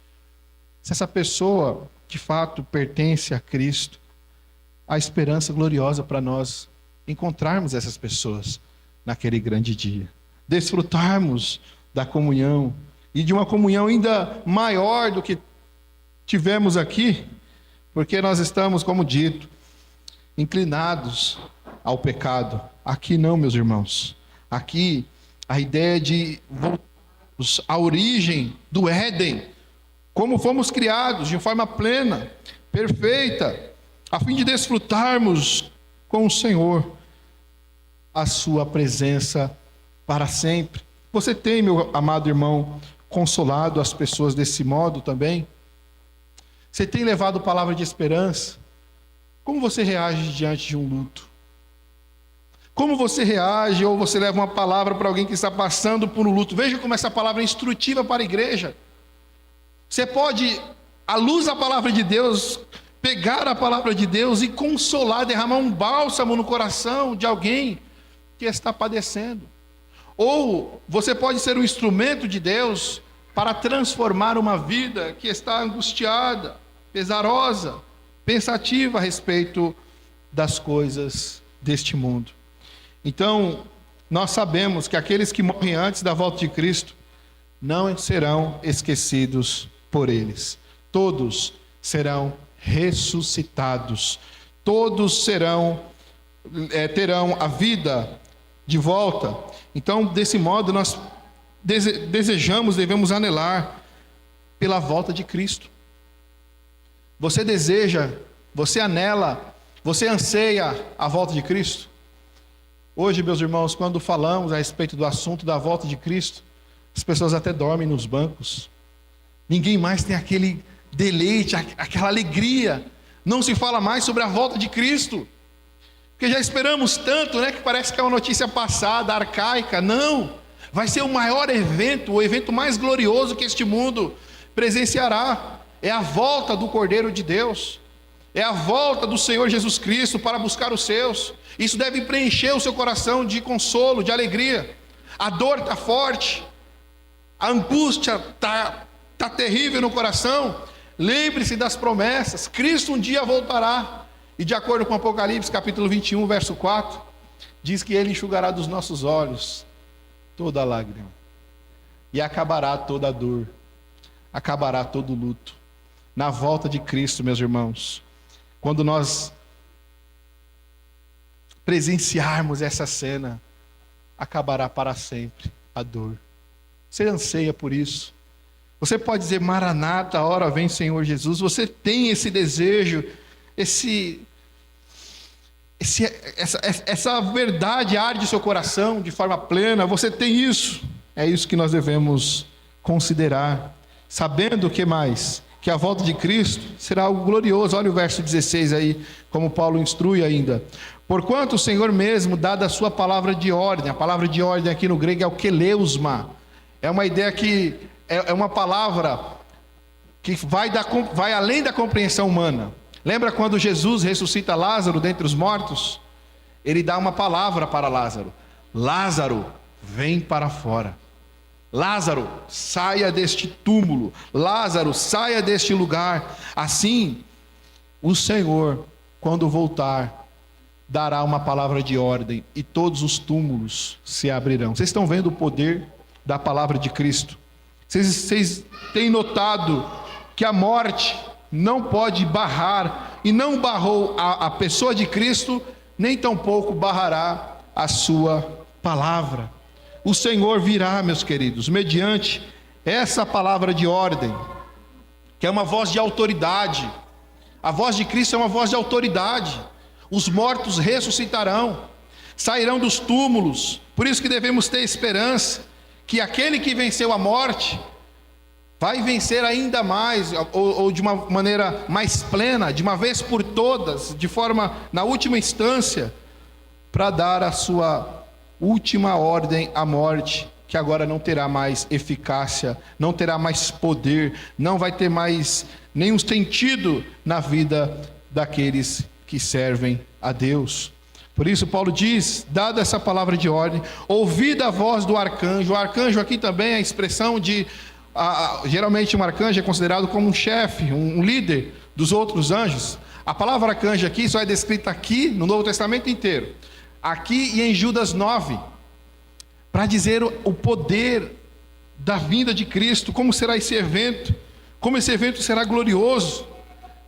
Se essa pessoa de fato pertence a Cristo, a esperança gloriosa para nós encontrarmos essas pessoas naquele grande dia, desfrutarmos da comunhão, e de uma comunhão ainda maior do que tivemos aqui, porque nós estamos, como dito, inclinados ao pecado. Aqui não, meus irmãos. Aqui a ideia de voltarmos à origem do Éden, como fomos criados de forma plena, perfeita, a fim de desfrutarmos com o Senhor a sua presença para sempre. Você tem, meu amado irmão, consolado as pessoas desse modo também? Você tem levado palavra de esperança? Como você reage diante de um luto? Como você reage ou você leva uma palavra para alguém que está passando por um luto? Veja como essa palavra é instrutiva para a igreja. Você pode, à luz da palavra de Deus, pegar a palavra de Deus e consolar, derramar um bálsamo no coração de alguém que está padecendo. Ou você pode ser um instrumento de Deus para transformar uma vida que está angustiada, pesarosa, pensativa a respeito das coisas deste mundo. Então, nós sabemos que aqueles que morrem antes da volta de Cristo não serão esquecidos por eles. Todos serão ressuscitados. Todos terão a vida de volta. Então, desse modo, nós devemos anelar pela volta de Cristo. Você deseja, você anela, você anseia a volta de Cristo? Hoje, meus irmãos, quando falamos a respeito do assunto da volta de Cristo, as pessoas até dormem nos bancos. Ninguém mais tem aquele deleite, aquela alegria. Não se fala mais sobre a volta de Cristo. Porque já esperamos tanto, né, que parece que é uma notícia passada, arcaica. Não, vai ser o maior evento, o evento mais glorioso que este mundo presenciará. É a volta do Cordeiro de Deus. É a volta do Senhor Jesus Cristo para buscar os seus. Isso deve preencher o seu coração de consolo, de alegria. A dor está forte, a angústia está terrível no coração. Lembre-se das promessas. Cristo um dia voltará. E de acordo com Apocalipse capítulo 21, verso 4, diz que Ele enxugará dos nossos olhos toda lágrima. E acabará toda dor. Acabará todo luto. Na volta de Cristo, meus irmãos, quando nós presenciarmos essa cena, acabará para sempre a dor. Você anseia por isso? Você pode dizer: Maranata, a hora vem, Senhor Jesus. Você tem esse desejo, essa verdade arde em seu coração de forma plena. Você tem isso. É isso que nós devemos considerar, sabendo que mais? Que a volta de Cristo será algo glorioso. Olha o verso 16 aí, como Paulo instrui ainda. Porquanto o Senhor mesmo, dada a sua palavra de ordem, a palavra de ordem aqui no grego é o keleusma, é uma ideia que é uma palavra que vai além da compreensão humana. Lembra quando Jesus ressuscita Lázaro dentre os mortos? Ele dá uma palavra para Lázaro: Lázaro, vem para fora. Lázaro, saia deste túmulo. Lázaro, saia deste lugar. Assim, o Senhor, quando voltar, dará uma palavra de ordem e todos os túmulos se abrirão. Vocês estão vendo o poder da palavra de Cristo? Vocês têm notado que a morte não pode barrar, e não barrou a pessoa de Cristo, nem tampouco barrará a sua palavra. O Senhor virá, meus queridos, mediante essa palavra de ordem, que é uma voz de autoridade. A voz de Cristo é uma voz de autoridade. Os mortos ressuscitarão, sairão dos túmulos. Por isso que devemos ter esperança que aquele que venceu a morte vai vencer ainda mais, ou de uma maneira mais plena, de uma vez por todas, de forma, na última instância, para dar a sua última ordem à morte, que agora não terá mais eficácia, não terá mais poder, não vai ter mais nenhum sentido na vida daqueles que servem a Deus. Por isso Paulo diz, dada essa palavra de ordem, ouvida a voz do arcanjo. O arcanjo aqui também é a expressão de, geralmente um arcanjo é considerado como um chefe, um líder dos outros anjos. A palavra arcanjo aqui só é descrita aqui no Novo Testamento inteiro, aqui e em Judas 9, para dizer o poder da vinda de Cristo, como será esse evento, como esse evento será glorioso.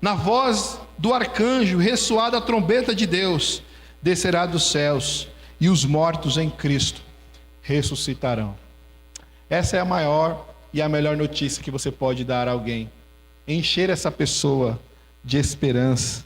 Na voz do arcanjo, ressoada a trombeta de Deus, descerá dos céus, e os mortos em Cristo ressuscitarão. Essa é a maior e a melhor notícia que você pode dar a alguém. Encher essa pessoa de esperança.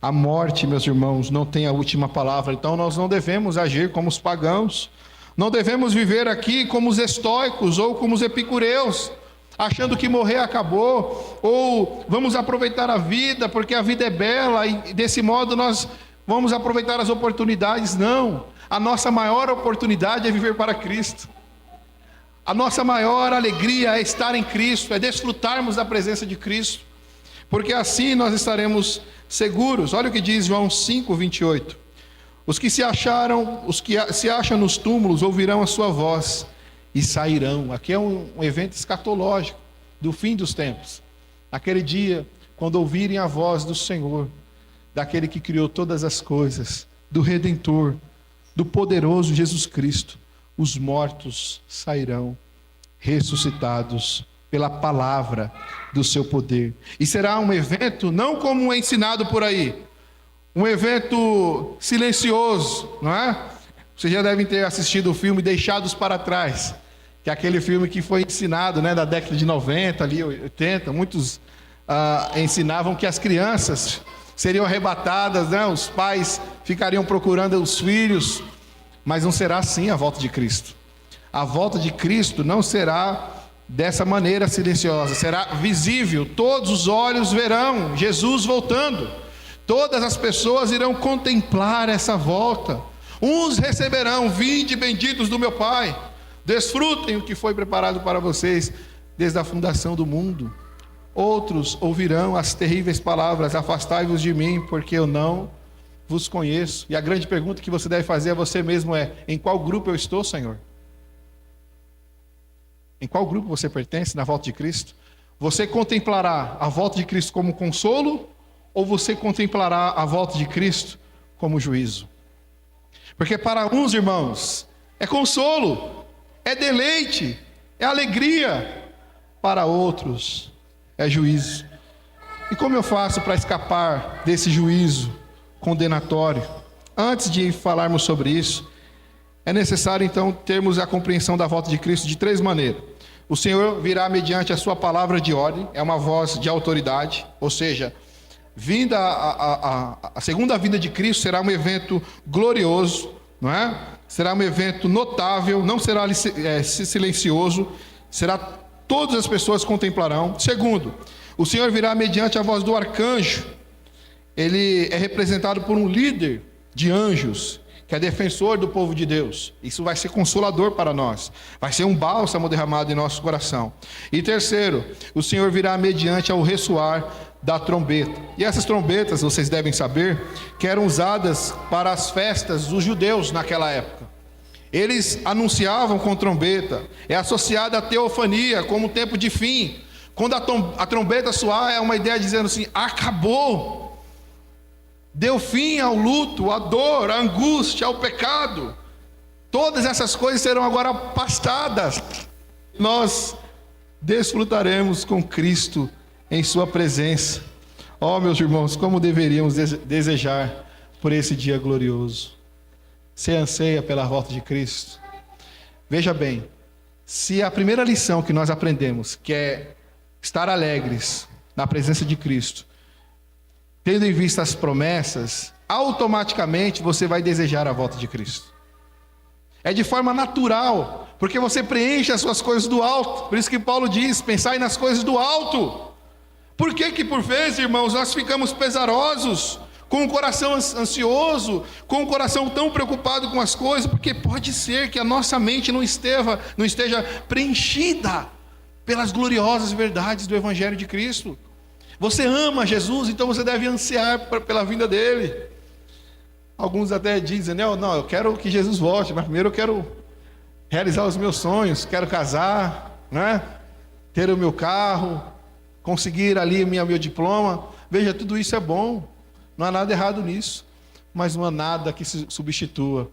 A morte, meus irmãos, não tem a última palavra. Então nós não devemos agir como os pagãos. Não devemos viver aqui como os estoicos ou como os epicureus, achando que morrer acabou, ou vamos aproveitar a vida porque a vida é bela e desse modo nós vamos aproveitar as oportunidades. Não, a nossa maior oportunidade é viver para Cristo. A nossa maior alegria é estar em Cristo, é desfrutarmos da presença de Cristo, porque assim nós estaremos seguros. Olha o que diz João 5:28. Os que se acham nos túmulos ouvirão a sua voz e sairão. Aqui é um evento escatológico do fim dos tempos. Aquele dia, quando ouvirem a voz do Senhor, daquele que criou todas as coisas, do Redentor, do poderoso Jesus Cristo, os mortos sairão ressuscitados pela palavra do seu poder. E será um evento não como é ensinado por aí, um evento silencioso, não é? Vocês já devem ter assistido o filme Deixados para Trás, que é aquele filme que foi ensinado, né, da década de 90, ali, 80, muitos ensinavam que as crianças seriam arrebatadas, né, os pais ficariam procurando os filhos, mas não será assim a volta de Cristo. A volta de Cristo não será dessa maneira silenciosa, será visível, todos os olhos verão Jesus voltando, todas as pessoas irão contemplar essa volta. Uns receberão: vinde benditos do meu Pai, desfrutem o que foi preparado para vocês desde a fundação do mundo. Outros ouvirão as terríveis palavras: afastai-vos de mim, porque eu não vos conheço. E a grande pergunta que você deve fazer a você mesmo é: em qual grupo eu estou, Senhor? Em qual grupo você pertence na volta de Cristo? Você contemplará a volta de Cristo como consolo, ou você contemplará a volta de Cristo como juízo? Porque para uns, irmãos, é consolo, é deleite, é alegria. Para outros, é juízo. E como eu faço para escapar desse juízo condenatório? Antes de falarmos sobre isso, é necessário então termos a compreensão da volta de Cristo de três maneiras. O Senhor virá mediante a sua palavra de ordem, é uma voz de autoridade, ou seja, a segunda vinda de Cristo será um evento glorioso, não é? Será um evento notável, não será silencioso, todas as pessoas contemplarão. Segundo, o Senhor virá mediante a voz do arcanjo. Ele é representado por um líder de anjos, que é defensor do povo de Deus. Isso vai ser consolador para nós, vai ser um bálsamo derramado em nosso coração. E terceiro, o Senhor virá mediante ao ressoar da trombeta. E essas trombetas, vocês devem saber, que eram usadas para as festas dos judeus naquela época. Eles anunciavam com trombeta, é associada à teofania, como tempo de fim. Quando a trombeta soar, é uma ideia dizendo assim: acabou. Deu fim ao luto, à dor, à angústia, ao pecado. Todas essas coisas serão agora afastadas. Nós desfrutaremos com Cristo em sua presença. Oh, meus irmãos, como deveríamos desejar por esse dia glorioso. Você anseia pela volta de Cristo? Veja bem, se a primeira lição que nós aprendemos, que é estar alegres na presença de Cristo, tendo em vista as promessas, automaticamente você vai desejar a volta de Cristo. É de forma natural, porque você preenche as suas coisas do alto. Por isso que Paulo diz: pensai nas coisas do alto. Por que por vezes, irmãos, nós ficamos pesarosos, com o coração ansioso, com o coração tão preocupado com as coisas? Porque pode ser que a nossa mente não esteja preenchida pelas gloriosas verdades do Evangelho de Cristo. Você ama Jesus, então você deve ansiar pela vinda dele. Alguns até dizem: não, eu quero que Jesus volte, mas primeiro eu quero realizar os meus sonhos, quero casar, né? Ter o meu carro, conseguir ali meu diploma. Veja, tudo isso é bom, não há nada errado nisso, mas não há nada que se substitua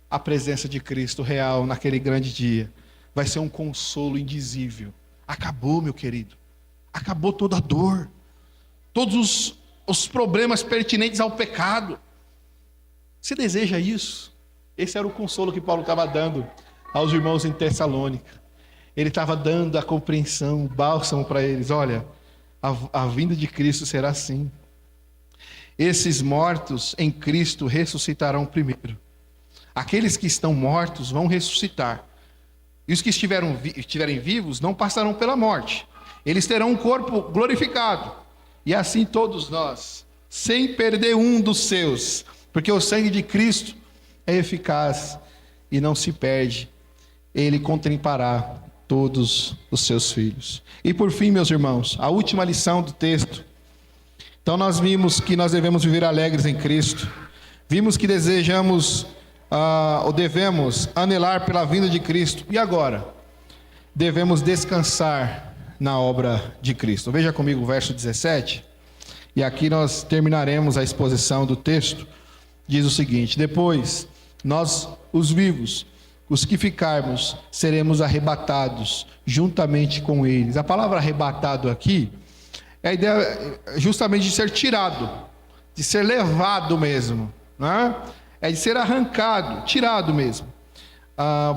a presença de Cristo real naquele grande dia. Vai ser um consolo indizível. Acabou, meu querido. Acabou toda a dor, todos os problemas pertinentes ao pecado. Você deseja isso? Esse era o consolo que Paulo estava dando aos irmãos em Tessalônica. Ele estava dando a compreensão, o bálsamo para eles. Olha, a vinda de Cristo será assim. Esses mortos em Cristo ressuscitarão primeiro. Aqueles que estão mortos vão ressuscitar. E os que estiverem vivos não passarão pela morte. Eles terão um corpo glorificado. E assim todos nós, sem perder um dos seus, porque o sangue de Cristo é eficaz e não se perde. Ele contemplará todos os seus filhos. E por fim, meus irmãos, a última lição do texto. Então nós vimos que nós devemos viver alegres em Cristo, Vimos que desejamos, ou devemos anelar pela vinda de Cristo. E agora? Devemos descansar na obra de Cristo. Veja comigo o verso 17. E aqui nós terminaremos a exposição do texto. Diz o seguinte: depois, nós, os vivos, os que ficarmos, seremos arrebatados juntamente com eles. A palavra arrebatado aqui é a ideia justamente de ser tirado, de ser levado mesmo, né? É de ser arrancado, tirado mesmo.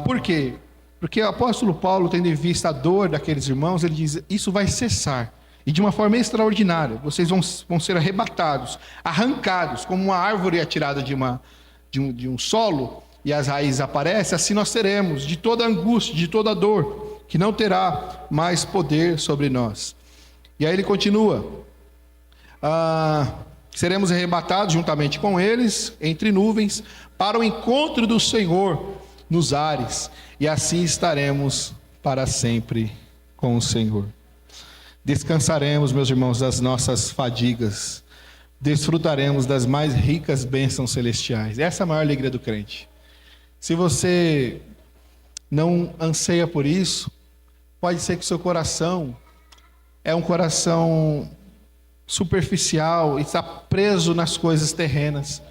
Por quê? Porque o apóstolo Paulo, tendo em vista a dor daqueles irmãos, ele diz: isso vai cessar, e de uma forma extraordinária. Vocês vão ser arrebatados, arrancados, como uma árvore é tirada de um solo, e as raízes aparecem. Assim nós teremos de toda angústia, de toda dor, que não terá mais poder sobre nós. E aí ele continua: seremos arrebatados juntamente com eles, entre nuvens, para o encontro do Senhor nos ares, e assim estaremos para sempre com o Senhor. Descansaremos, meus irmãos, das nossas fadigas, desfrutaremos das mais ricas bênçãos celestiais. Essa é a maior alegria do crente. Se você não anseia por isso, pode ser que seu coração é um coração superficial e está preso nas coisas terrenas.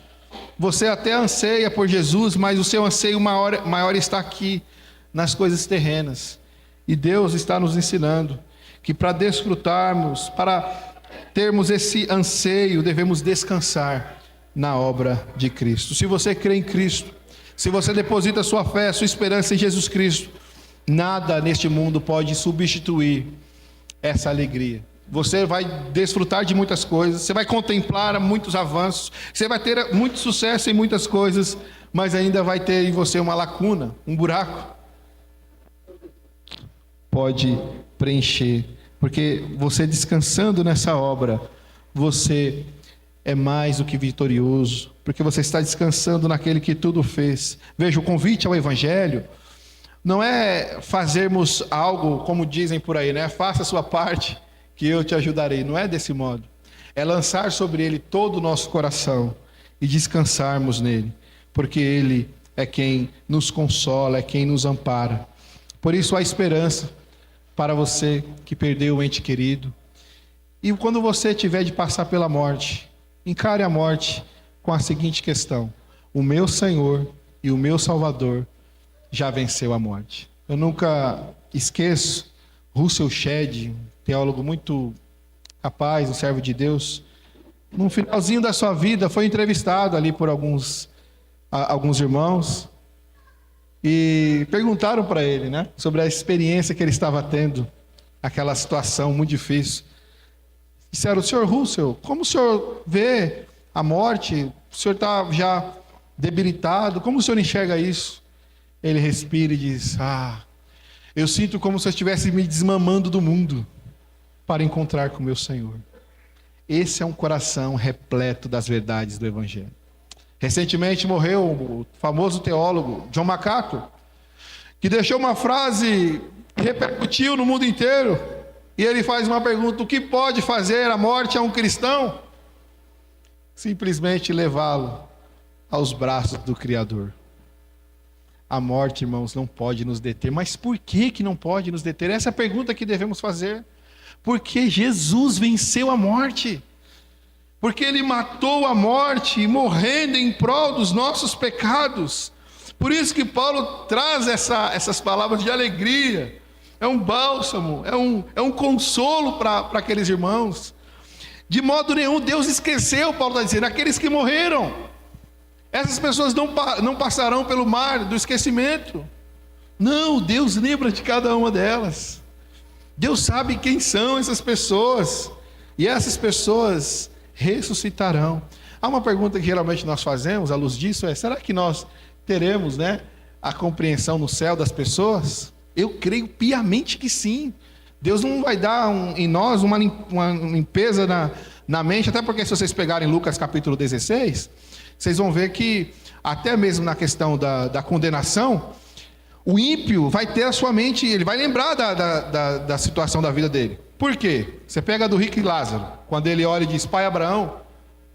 Você até anseia por Jesus, mas o seu anseio maior está aqui, nas coisas terrenas. E Deus está nos ensinando que para desfrutarmos, para termos esse anseio, devemos descansar na obra de Cristo. Se você crê em Cristo, se você deposita sua fé, sua esperança em Jesus Cristo, nada neste mundo pode substituir essa alegria. Você vai desfrutar de muitas coisas, você vai contemplar muitos avanços, você vai ter muito sucesso em muitas coisas, mas ainda vai ter em você uma lacuna, um buraco. Pode preencher, porque você descansando nessa obra, você é mais do que vitorioso, porque você está descansando naquele que tudo fez. Veja, o convite ao Evangelho não é fazermos algo, como dizem por aí, né? Faça a sua parte, que eu te ajudarei. Não é desse modo. É lançar sobre Ele todo o nosso coração e descansarmos nele, porque Ele é quem nos consola, é quem nos ampara. Por isso há esperança para você que perdeu o ente querido. E quando você tiver de passar pela morte, encare a morte com a seguinte questão: o meu Senhor e o meu Salvador já venceu a morte. Eu nunca esqueço Russell Shedd, um teólogo muito capaz, um servo de Deus. No finalzinho da sua vida, foi entrevistado ali por alguns irmãos e perguntaram para ele, né, sobre a experiência que ele estava tendo, aquela situação muito difícil. Disseram: senhor Russell, como o senhor vê a morte? O senhor está já debilitado, como o senhor enxerga isso? Ele respira e diz: eu sinto como se eu estivesse me desmamando do mundo para encontrar com o meu Senhor. Esse é um coração repleto das verdades do Evangelho. Recentemente morreu o famoso teólogo John MacArthur, que deixou uma frase que repercutiu no mundo inteiro. E ele faz uma pergunta: o que pode fazer a morte a um cristão? Simplesmente levá-lo aos braços do Criador. A morte, irmãos, não pode nos deter. Mas por que não pode nos deter? Essa é a pergunta que devemos fazer. Porque Jesus venceu a morte. Porque Ele matou a morte, morrendo em prol dos nossos pecados. Por isso que Paulo traz essas palavras de alegria. É um bálsamo, é um consolo para aqueles irmãos. De modo nenhum Deus esqueceu, Paulo está dizendo, aqueles que morreram. Essas pessoas não passarão pelo mar do esquecimento. Não, Deus lembra de cada uma delas. Deus sabe quem são essas pessoas. E essas pessoas ressuscitarão. Há uma pergunta que geralmente nós fazemos, à luz disso, será que nós teremos, a compreensão no céu das pessoas? Eu creio piamente que sim. Deus não vai dar em nós uma limpeza na mente, até porque se vocês pegarem Lucas capítulo 16, vocês vão ver que até mesmo na questão da condenação, o ímpio vai ter a sua mente, ele vai lembrar da situação da vida dele. Por quê? Você pega do rico e Lázaro, quando ele olha e diz: pai Abraão,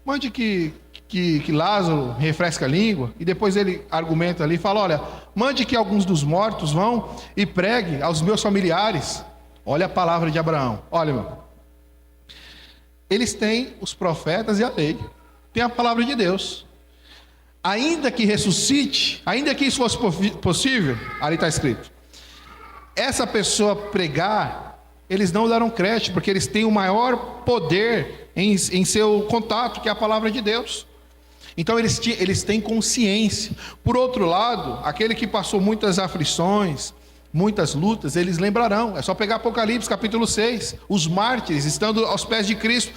mande que que Lázaro refresca a língua, e depois ele argumenta ali, fala, olha, mande que alguns dos mortos vão e pregue aos meus familiares. Olha a palavra de Abraão. Olha, meu, eles têm os profetas e a lei, tem a palavra de Deus. Ainda que ressuscite, ainda que isso fosse possível, ali está escrito, essa pessoa pregar, eles não darão crédito, porque eles têm o maior poder em seu contato, que é a palavra de Deus. Então eles têm consciência. Por outro lado, aquele que passou muitas aflições, muitas lutas, eles lembrarão. É só pegar Apocalipse capítulo 6, os mártires estando aos pés de Cristo,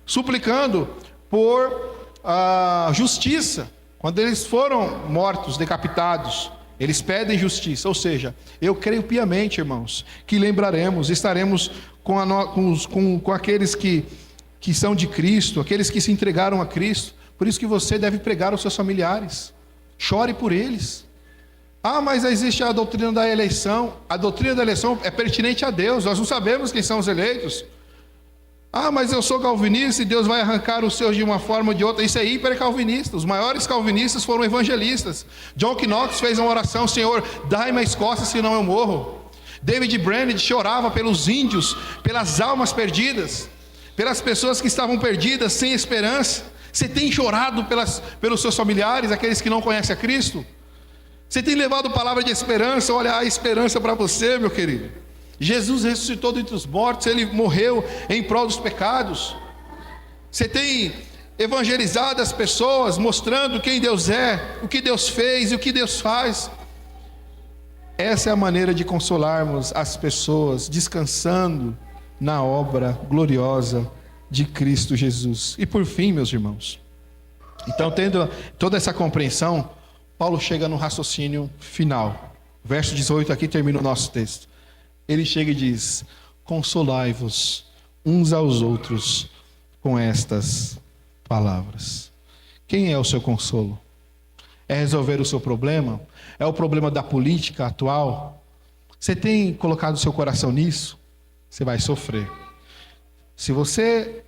suplicando por justiça. Quando eles foram mortos, decapitados, eles pedem justiça. Ou seja, eu creio piamente, irmãos, que lembraremos, estaremos com aqueles que são de Cristo, aqueles que se entregaram a Cristo. Por isso que você deve pregar aos seus familiares. Chore por eles. Mas existe a doutrina da eleição. A doutrina da eleição é pertinente a Deus. Nós não sabemos quem são os eleitos. Mas eu sou calvinista e Deus vai arrancar os seus de uma forma ou de outra. Isso é hiper-calvinista. Os maiores calvinistas foram evangelistas. John Knox fez uma oração: Senhor, dai-me a Escócia, senão eu morro. David Brainerd chorava pelos índios, pelas almas perdidas, pelas pessoas que estavam perdidas, sem esperança. Você tem chorado pelos seus familiares, aqueles que não conhecem a Cristo? Você tem levado palavra de esperança? Olha a esperança para você, meu querido. Jesus ressuscitou dentre os mortos, Ele morreu em prol dos pecados. Você tem evangelizado as pessoas, mostrando quem Deus é, o que Deus fez e o que Deus faz. Essa é a maneira de consolarmos as pessoas, descansando na obra gloriosa de Cristo Jesus. E por fim, meus irmãos, então, tendo toda essa compreensão, Paulo chega no raciocínio final. Verso 18 aqui termina o nosso texto. Ele chega e diz: consolai-vos uns aos outros com estas palavras. Quem é o seu consolo? É resolver o seu problema? É o problema da política atual? Você tem colocado seu coração nisso? Você vai sofrer. Se você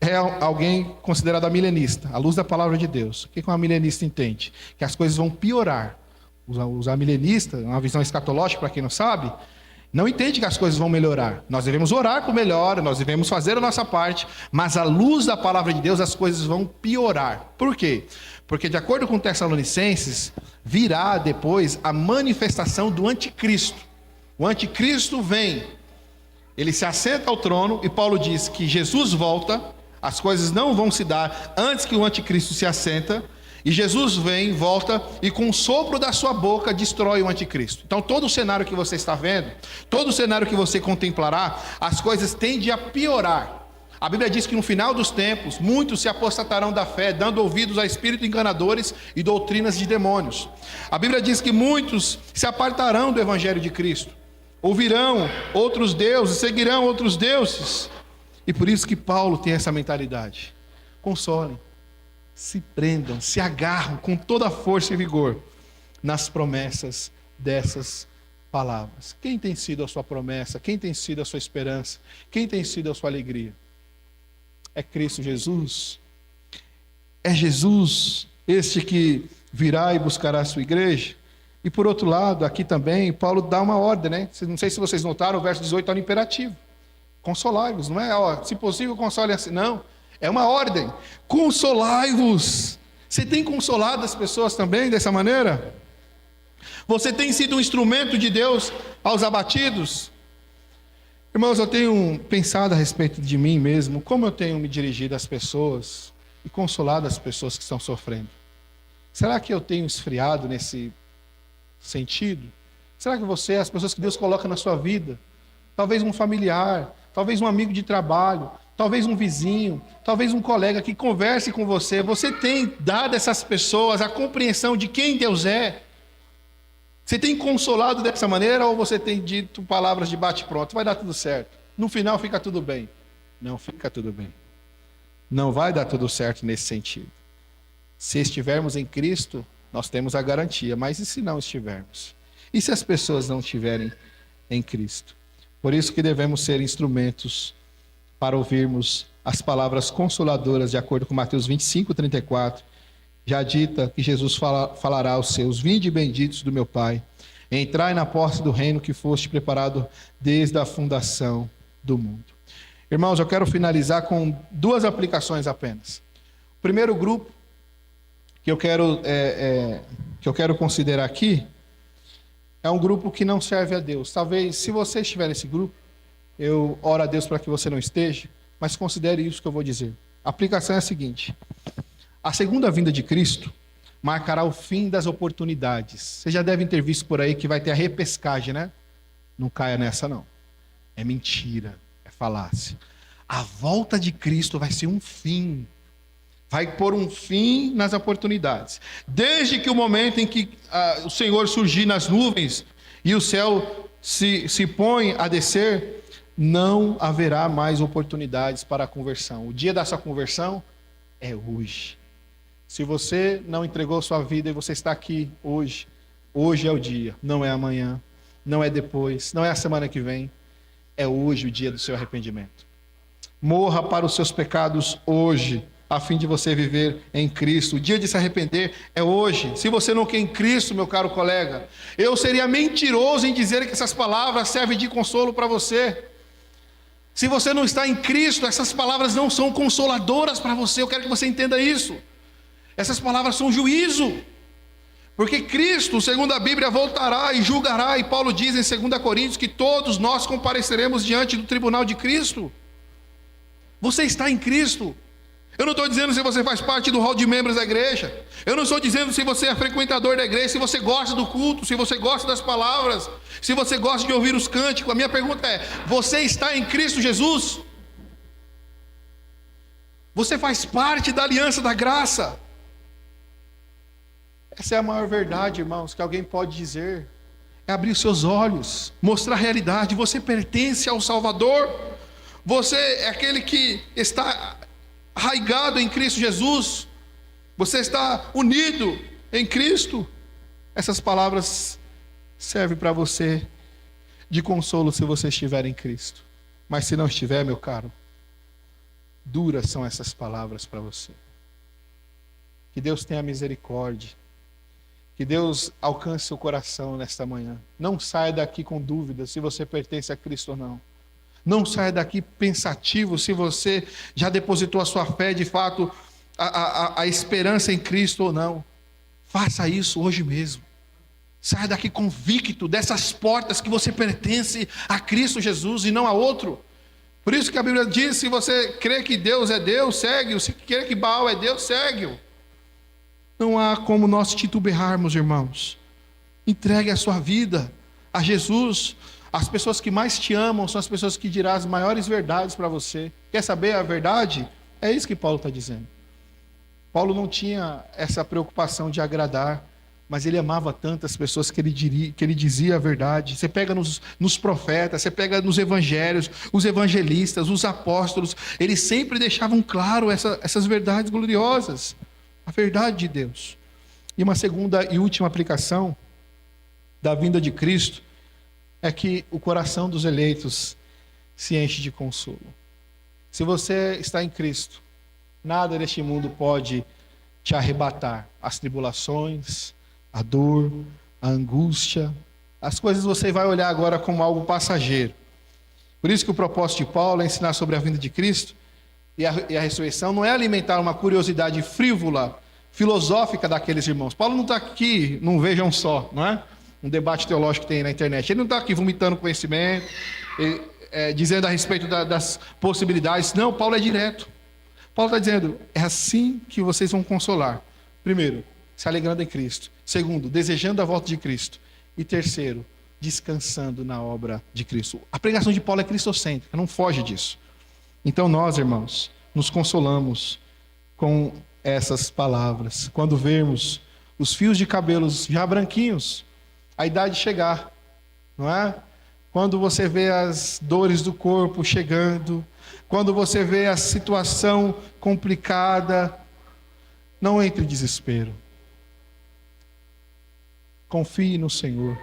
é alguém considerado milenista, à luz da palavra de Deus, o que uma milenista entende? Que as coisas vão piorar. Os amilenistas, uma visão escatológica, para quem não sabe, não entende que as coisas vão melhorar. Nós devemos orar por melhora, nós devemos fazer a nossa parte, mas à luz da palavra de Deus as coisas vão piorar. Por quê? Porque de acordo com Tessalonicenses, virá depois a manifestação do anticristo. O anticristo vem, ele se assenta ao trono, e Paulo diz que Jesus volta, as coisas não vão se dar antes que o anticristo se assenta, e Jesus vem, volta, e com o sopro da sua boca destrói o anticristo. Então todo o cenário que você está vendo, todo o cenário que você contemplará, as coisas tendem a piorar. A Bíblia diz que no final dos tempos, muitos se apostatarão da fé, dando ouvidos a espíritos enganadores e doutrinas de demônios. A Bíblia diz que muitos se apartarão do evangelho de Cristo, ouvirão outros deuses, seguirão outros deuses. E por isso que Paulo tem essa mentalidade. Consolem, se prendam, se agarram com toda a força e vigor nas promessas dessas palavras. Quem tem sido a sua promessa? Quem tem sido a sua esperança? Quem tem sido a sua alegria? É Cristo Jesus? É Jesus este que virá e buscará a sua igreja? E por outro lado, aqui também, Paulo dá uma ordem, né? Não sei se vocês notaram, o verso 18 é um imperativo. Consolai-vos, não é, se possível, console assim, não. É uma ordem. Consolai-vos. Você tem consolado as pessoas também dessa maneira? Você tem sido um instrumento de Deus aos abatidos? Irmãos, eu tenho pensado a respeito de mim mesmo, como eu tenho me dirigido às pessoas e consolado as pessoas que estão sofrendo. Será que eu tenho esfriado nesse sentido? Será que você, as pessoas que Deus coloca na sua vida, talvez um familiar, talvez um amigo de trabalho, talvez um vizinho, talvez um colega que converse com você, você tem dado a essas pessoas a compreensão de quem Deus é? Você tem consolado dessa maneira, ou você tem dito palavras de bate-pronto? Vai dar tudo certo, no final fica tudo bem. Não fica tudo bem. Não vai dar tudo certo nesse sentido. Se estivermos em Cristo, nós temos a garantia, mas e se não estivermos? E se as pessoas não estiverem em Cristo? Por isso que devemos ser instrumentos para ouvirmos as palavras consoladoras, de acordo com Mateus 25, 34, já dita que Jesus falará aos seus: vinde benditos do meu Pai, entrai na porta do reino que foste preparado desde a fundação do mundo. Irmãos, eu quero finalizar com duas aplicações apenas. O primeiro grupo que eu quero considerar aqui é um grupo que não serve a Deus. Talvez, se você estiver nesse grupo, eu oro a Deus para que você não esteja, mas considere isso que eu vou dizer. A aplicação é a seguinte: a segunda vinda de Cristo marcará o fim das oportunidades. Vocês já devem ter visto por aí que vai ter a repescagem, né? Não caia nessa, não. É mentira, é falácia. A volta de Cristo vai ser um fim. Vai pôr um fim nas oportunidades. Desde que o momento em que o Senhor surgir nas nuvens e o céu se põe a descer, não haverá mais oportunidades para a conversão. O dia dessa conversão é hoje. Se você não entregou sua vida e você está aqui hoje, hoje é o dia, não é amanhã, não é depois, não é a semana que vem, é hoje o dia do seu arrependimento. Morra para os seus pecados hoje, a fim de você viver em Cristo. O dia de se arrepender é hoje. Se você não quer em Cristo, meu caro colega, eu seria mentiroso em dizer que essas palavras servem de consolo para você. Se você não está em Cristo, essas palavras não são consoladoras para você. Eu quero que você entenda isso. Essas palavras são juízo. Porque Cristo, segundo a Bíblia, voltará e julgará. E Paulo diz em 2 Coríntios que todos nós compareceremos diante do tribunal de Cristo. Você está em Cristo. Eu não estou dizendo se você faz parte do hall de membros da igreja. Eu não estou dizendo se você é frequentador da igreja, se você gosta do culto, se você gosta das palavras, se você gosta de ouvir os cânticos. A minha pergunta é: você está em Cristo Jesus? Você faz parte da aliança da graça? Essa é a maior verdade, irmãos, que alguém pode dizer. É abrir os seus olhos, mostrar a realidade. Você pertence ao Salvador. Você é aquele que está arraigado em Cristo Jesus. Você está unido em Cristo. Essas palavras servem para você de consolo se você estiver em Cristo. Mas se não estiver, meu caro, duras são essas palavras para você. Que Deus tenha misericórdia. Que Deus alcance seu coração nesta manhã. Não saia daqui com dúvidas se você pertence a Cristo ou não. Não saia daqui pensativo se você já depositou a sua fé, de fato, a esperança em Cristo ou não. Faça isso hoje mesmo. Saia daqui convicto dessas portas que você pertence a Cristo Jesus e não a outro. Por isso que a Bíblia diz: se você crê que Deus é Deus, segue-o. Se crê que Baal é Deus, segue-o. Não há como nós titubearmos, irmãos. Entregue a sua vida a Jesus. As pessoas que mais te amam são as pessoas que dirão as maiores verdades para você. Quer saber a verdade? É isso que Paulo está dizendo. Paulo não tinha essa preocupação de agradar, mas ele amava tantas pessoas que ele dizia a verdade. Você pega nos profetas, você pega nos evangelhos, os evangelistas, os apóstolos, eles sempre deixavam claro essas verdades gloriosas. A verdade de Deus. E uma segunda e última aplicação da vinda de Cristo é que o coração dos eleitos se enche de consolo. Se você está em Cristo, nada deste mundo pode te arrebatar. As tribulações, a dor, a angústia, as coisas você vai olhar agora como algo passageiro. Por isso que o propósito de Paulo é ensinar sobre a vinda de Cristo e a ressurreição. Não é alimentar uma curiosidade frívola, filosófica daqueles irmãos. Paulo não está aqui, não vejam só, não é? Um debate teológico que tem na internet. Ele não está aqui vomitando conhecimento, dizendo a respeito das possibilidades. Não, Paulo é direto. Paulo está dizendo: é assim que vocês vão consolar. Primeiro, se alegrando em Cristo. Segundo, desejando a volta de Cristo. E terceiro, descansando na obra de Cristo. A pregação de Paulo é cristocêntrica, não foge disso. Então nós, irmãos, nos consolamos com essas palavras. Quando vermos os fios de cabelos já branquinhos, a idade chegar, não é? Quando você vê as dores do corpo chegando, quando você vê a situação complicada, não entre em desespero. Confie no Senhor,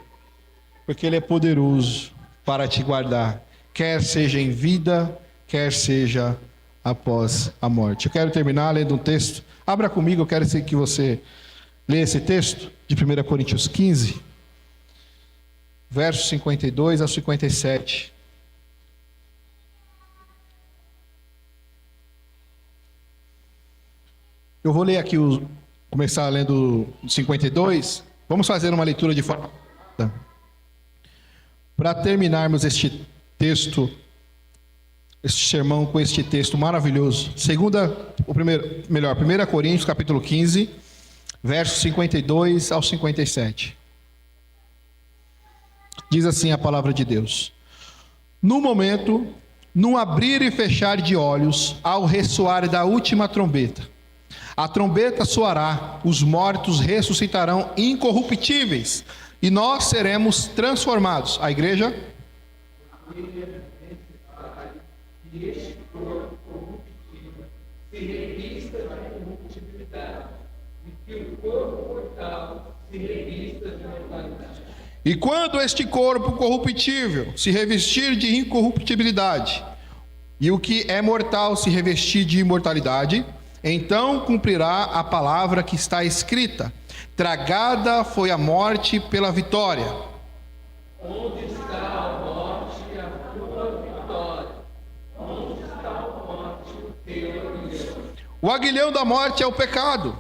porque Ele é poderoso para te guardar, quer seja em vida, quer seja após a morte. Eu quero terminar lendo um texto. Abra comigo, eu quero que você leia esse texto de 1 Coríntios 15, versos 52 ao 57. Eu vou ler aqui, começar lendo o 52. Vamos fazer uma leitura de forma... Para terminarmos este texto, este sermão com este texto maravilhoso. 1 Coríntios, capítulo 15, versos 52 ao 57. Diz assim a palavra de Deus: no momento, num abrir e fechar de olhos, ao ressoar da última trombeta, a trombeta soará, os mortos ressuscitarão incorruptíveis, e nós seremos transformados. A igreja? E quando este corpo corruptível se revestir de incorruptibilidade, e o que é mortal se revestir de imortalidade, então cumprirá a palavra que está escrita: tragada foi a morte pela vitória. Onde está a morte, a tua vitória? Onde está a morte, o teu aguilhão? O aguilhão da morte é o pecado,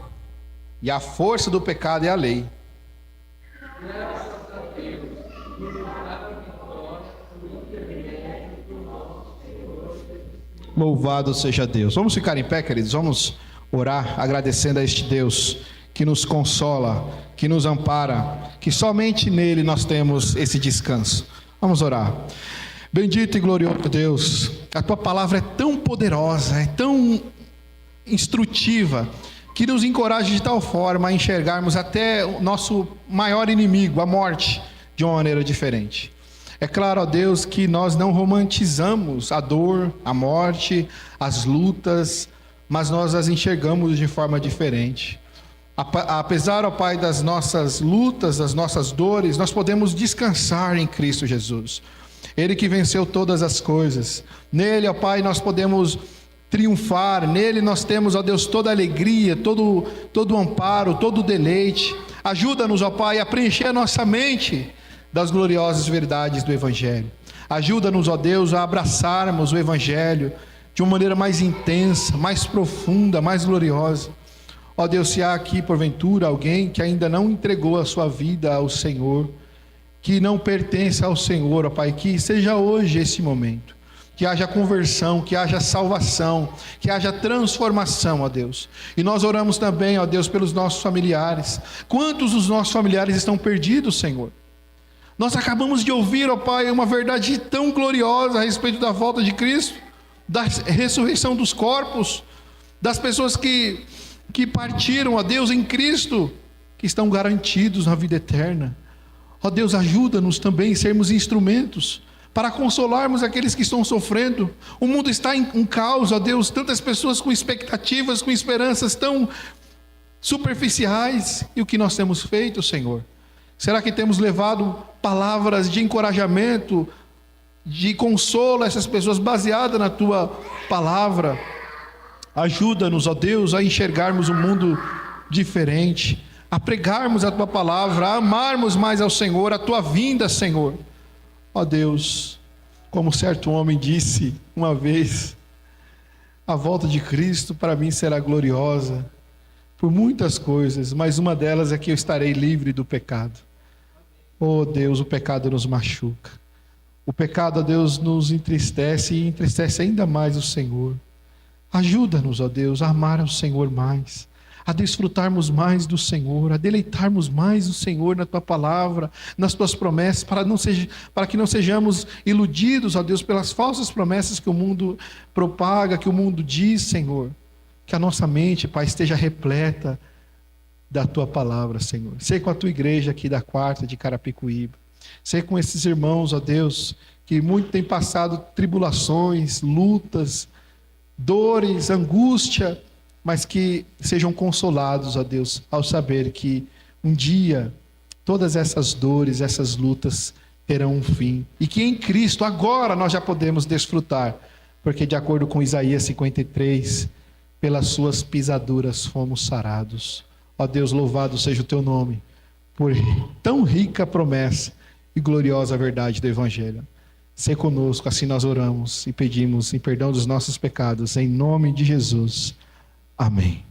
e a força do pecado é a lei. Graças a Deus, nos dá a vitória por intermédio do nosso Senhor Jesus. Louvado seja Deus. Vamos ficar em pé, queridos. Vamos orar agradecendo a este Deus que nos consola, que nos ampara, que somente nele nós temos esse descanso. Vamos orar. Bendito e glorioso Deus, a tua palavra é tão poderosa, é tão instrutiva, que nos encoraja de tal forma a enxergarmos até o nosso maior inimigo, a morte, de uma maneira diferente. É claro, ó Deus, que nós não romantizamos a dor, a morte, as lutas, mas nós as enxergamos de forma diferente. Apesar, ó Pai, das nossas lutas, das nossas dores, nós podemos descansar em Cristo Jesus. Ele que venceu todas as coisas. Nele, ó Pai, nós podemos triunfar. Nele nós temos, ó Deus, toda a alegria, todo o amparo, todo o deleite. Ajuda-nos, ó Pai, a preencher a nossa mente das gloriosas verdades do Evangelho. Ajuda-nos, ó Deus, a abraçarmos o Evangelho de uma maneira mais intensa, mais profunda, mais gloriosa. Ó Deus, se há aqui, porventura, alguém que ainda não entregou a sua vida ao Senhor, que não pertence ao Senhor, ó Pai, que seja hoje esse momento, que haja conversão, que haja salvação, que haja transformação, ó Deus. E nós oramos também, ó Deus, pelos nossos familiares. Quantos dos nossos familiares estão perdidos, Senhor? Nós acabamos de ouvir, ó Pai, uma verdade tão gloriosa a respeito da volta de Cristo, da ressurreição dos corpos, das pessoas que partiram, ó Deus, em Cristo, que estão garantidos na vida eterna. Ó Deus, ajuda-nos também a sermos instrumentos para consolarmos aqueles que estão sofrendo. O mundo está em um caos, ó Deus, tantas pessoas com expectativas, com esperanças tão superficiais. E o que nós temos feito, Senhor? Será que temos levado palavras de encorajamento, de consolo a essas pessoas baseadas na Tua palavra? Ajuda-nos, ó Deus, a enxergarmos um mundo diferente, a pregarmos a Tua palavra, a amarmos mais ao Senhor, a Tua vinda, Senhor. Ó Deus, como certo homem disse uma vez, a volta de Cristo para mim será gloriosa por muitas coisas, mas uma delas é que eu estarei livre do pecado. Ó Deus, o pecado nos machuca. O pecado, ó Deus, nos entristece e entristece ainda mais o Senhor. Ajuda-nos, ó Deus, a amar ao Senhor mais, a desfrutarmos mais do Senhor, a deleitarmos mais o Senhor na Tua palavra, nas Tuas promessas, para que não sejamos iludidos, ó Deus, pelas falsas promessas que o mundo propaga, que o mundo diz, Senhor. Que a nossa mente, Pai, esteja repleta da Tua palavra, Senhor. Sei com a Tua igreja aqui da Quarta de Carapicuíba. Sei com esses irmãos, ó Deus, que muito têm passado tribulações, lutas, dores, angústia, mas que sejam consolados, ó Deus, ao saber que um dia todas essas dores, essas lutas terão um fim, e que em Cristo agora nós já podemos desfrutar porque de acordo com Isaías 53, pelas suas pisaduras fomos sarados. Ó Deus, louvado seja o teu nome, por tão rica promessa e gloriosa verdade do Evangelho. Sê conosco, assim nós oramos e pedimos em perdão dos nossos pecados, em nome de Jesus. Amém.